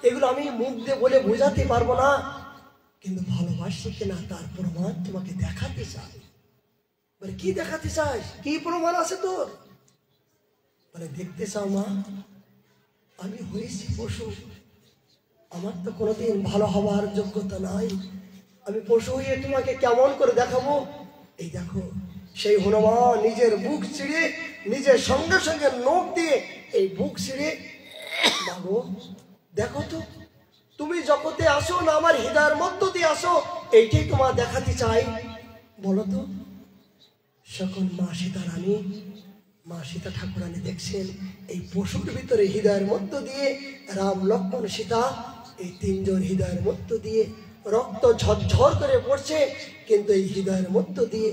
এগুলো আমি মুখ দিয়ে বলে বোঝাতে পারবো না, কিন্তু ভালোবাসি কিনা তার প্রমাণ তোমাকে দেখাতে চাই। বলে, কি দেখাতে চাস? কি প্রমাণ আছে তোর? বলে, দেখতে চাও মা, আমি হয়েছি পশু, আমার তো কোনোদিন ভালো হওয়ার যোগ্যতা নাই, আমি পশু হয়ে তোমাকে কেমন করে দেখাবো? এই দেখো, সেই হনুমান নিজের বুক ছিঁড়ে, নিজের সঙ্গে সঙ্গে নখ দিয়ে এই বুক ছিঁড়ে, বাবু দেখো তো, তুমি জগতে আসো না আমার হৃদয়ের মধ্য দিয়ে আসো, এইটাই তোমার দেখাতে চাই, বলো তো। সকল মা সীতা ঠাকুরানী দেখছেন এই পশুর ভিতরে হৃদয়ের মধ্য দিয়ে রাম, লক্ষ্মণ, সীতা, এই তিনজন হৃদয়ের মধ্য দিয়ে রক্ত ঝরঝর করে পড়ছে, কিন্তু এই হৃদয়ের মধ্য দিয়ে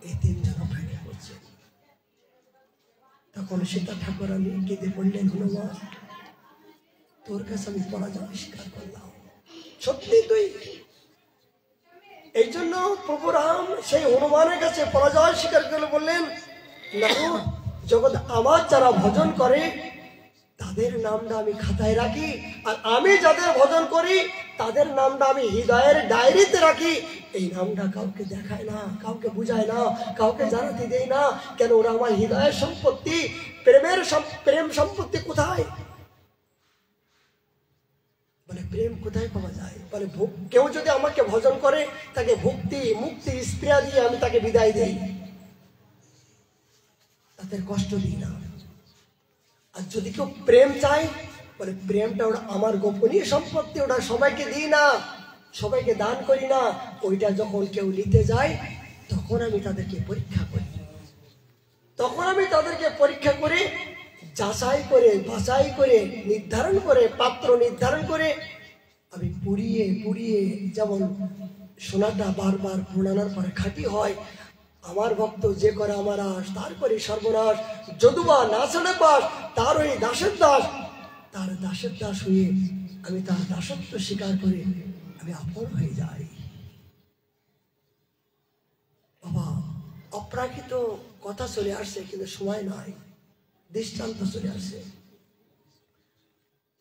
এই তিনজন অপেক্ষা করছে। তখন সীতা ঠাকুরানী কেঁদে বললেন, হনুমান, তোর কাছে আমি পরাজয় স্বীকার করলাম, সত্যি তুই। এই জন্য প্রভু রাম সেই হনুমানের কাছে পরাজয় স্বীকার করে বললেন, না, জগৎ আমার যারা ভজন করে তাদের নামটা আমি খাতায় রাখি, আর আমি যাদের ভজন করি তাদের নামটা আমি হৃদয়ের ডায়েরিতে রাখি। এই নামটা কাউকে দেখায় না, কাউকে বুঝায় না, কাউকে জানাতে দেয় না। কেন? ওরা আমার হৃদয়ের সম্পত্তি। প্রেম সম্পত্তি কোথায়? বলে, প্রেম কোথায় পাওয়া যায়? বলে, কেউ যদি আমাকে ভজন করে তাকে ভক্তি, মুক্তি, স্প্রিয়া দিয়ে আমি তাকে বিদায় দিই, তাদের কষ্ট দিই না। আর যদি কেউ প্রেম চায়, বলে প্রেমটা ওটা আমার গোপনীয় সম্পত্তি, ওটা সবাইকে দিই না, সবাইকে দান করি না। ওইটা যখন কেউ নিতে যায় তখন আমি তাদেরকে পরীক্ষা করি, যাচাই করে, বাছাই করে, নির্ধারণ করে, পাত্র নির্ধারণ করে আমি পুড়িয়ে পুড়িয়ে, যেমন সোনাটা বারবার পুড়ানোর পরে খাঁটি হয়, আমার ভক্ত যে করে আমার আস, তার করে সর্বনাশ, যদুবা না ছাড়ে পাস, তার ওই দাসের দাস, তার দাসের দাস হয়ে আমি তার দাসত্ব স্বীকার করে আমি আপন হয়ে যাই। বাবা, অপ্রাকৃত কথা চলে আসছে, কিন্তু সময় নাই, দৃষ্টান্ত চলে আসছে।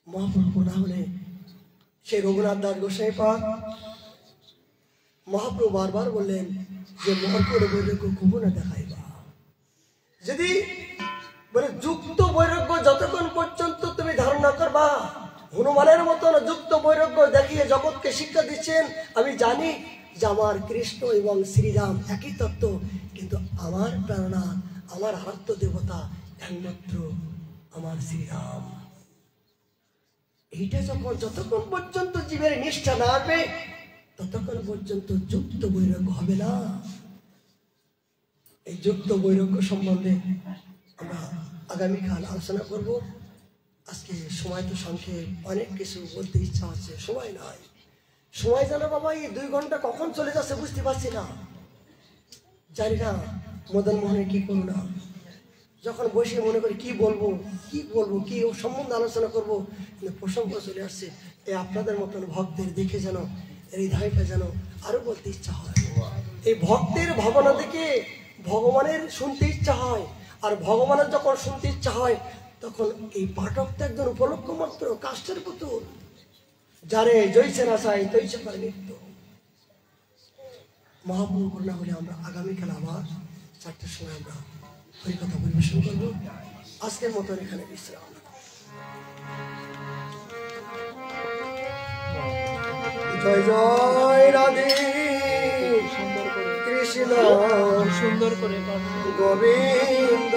মহাপ্রভু না হলে সেই রঘুনাথ দাস গোসাই পাক মহাপ্রভু বারবার বললেন যে মহাপ্রভু বৈরাগ্য খুব না দেখাইবা। যদি বলে যুক্ত বৈরাগ্য যতক্ষণ পর্যন্ত তুমি ধারণা করবা, হনুমানের মতন যুক্ত বৈরাগ্য দেখিয়ে জগৎকে শিক্ষা দিচ্ছেন। আমি জানি যে আমার কৃষ্ণ এবং শ্রীরাম একই তত্ত্ব, কিন্তু আমার প্রেরণা, আমার আরাধ্য দেবতা একমাত্র আমার শ্রীরাম। এইটা যতক্ষণ পর্যন্ত জীবের নিষ্ঠা না আসবে ততক্ষণ পর্যন্ত যুক্ত বৈরাগ্য হবে না। এই যুক্ত বৈরাগ্য সম্বন্ধে আমরা আগামীকাল আলোচনা করব। আজকে সময় তো সংক্ষেপ, অনেক কিছু বলতে ইচ্ছা হচ্ছে, সময় নাই। সময় জানো বাবা, এই 2 ঘন্টা কখন চলে যাচ্ছে বুঝতে পারছি না। জানি না মদন মোহনের কি করুন না, যখন বসে মনে করি কি বলবো কি ও সম্বন্ধে আলোচনা করবো, কিন্তু প্রসঙ্গ চলে আসছে। এই আপনাদের মতন ভক্তের দেখে যেন এই হৃদয়টা যেন আরো বলতে ইচ্ছা হয়। এই ভক্তের ভাবনা দেখে ভগবানের শুনতে ইচ্ছা হয়, আর ভগবানের যখন শুনতে ইচ্ছা হয় তখন এই পাঠক তো একজন উপলক্ষ মাত্র, কাষ্ঠের পুতুল, যারে জয়ছে না চাই তৈছে করে নিত্য। মহাপ্রভু করুণা হলে আমরা আগামীকাল আবার 4টার সময় আমরা হরিকথা পরিবেশন করবো। আজকের মতন এখানে বিশ্রাম। জয় জয় রাধে কৃষ্ণ সুন্দর করে গোবিন্দ।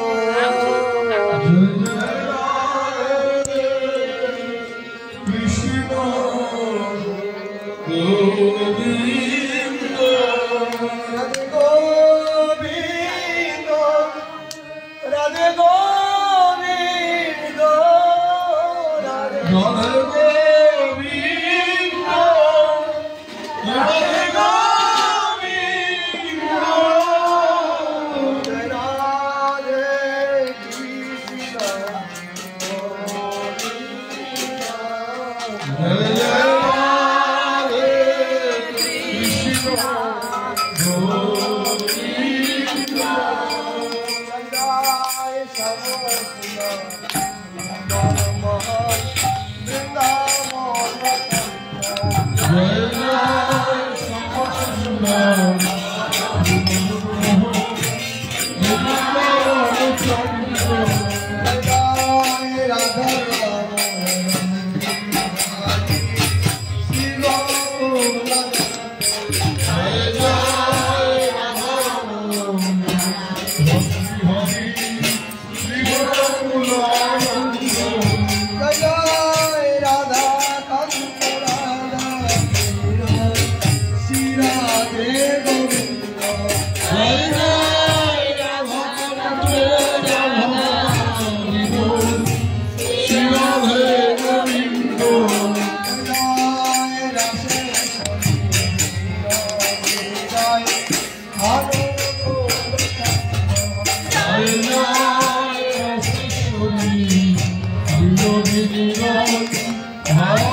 Hare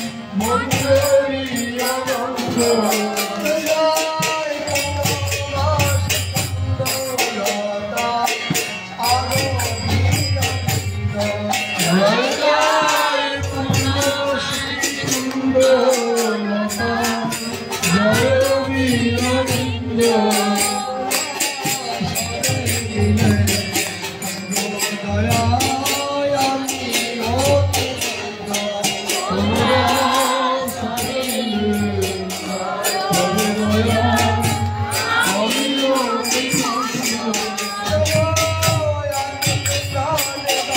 Krishna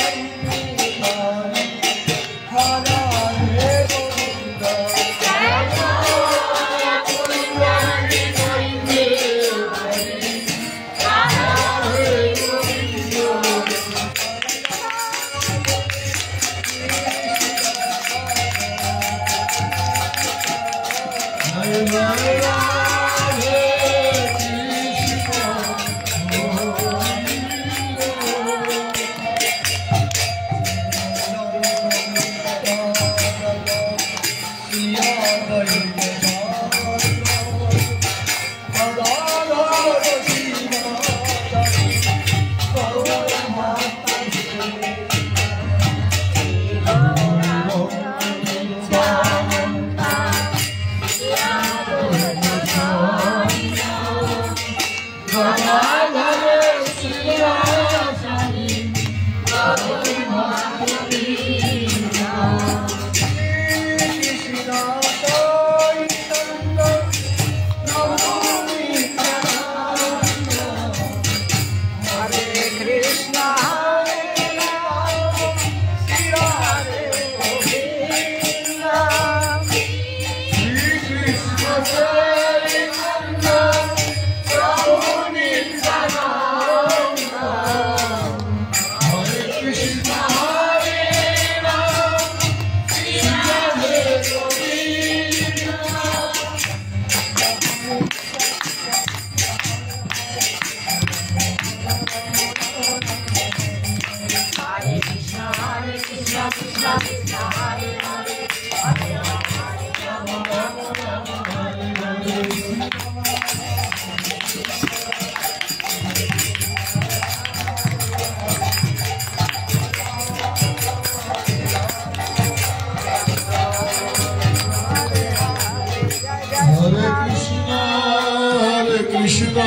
Krishna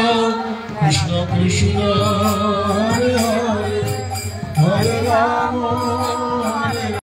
Krishna Krishna Hare Hare Hare Ram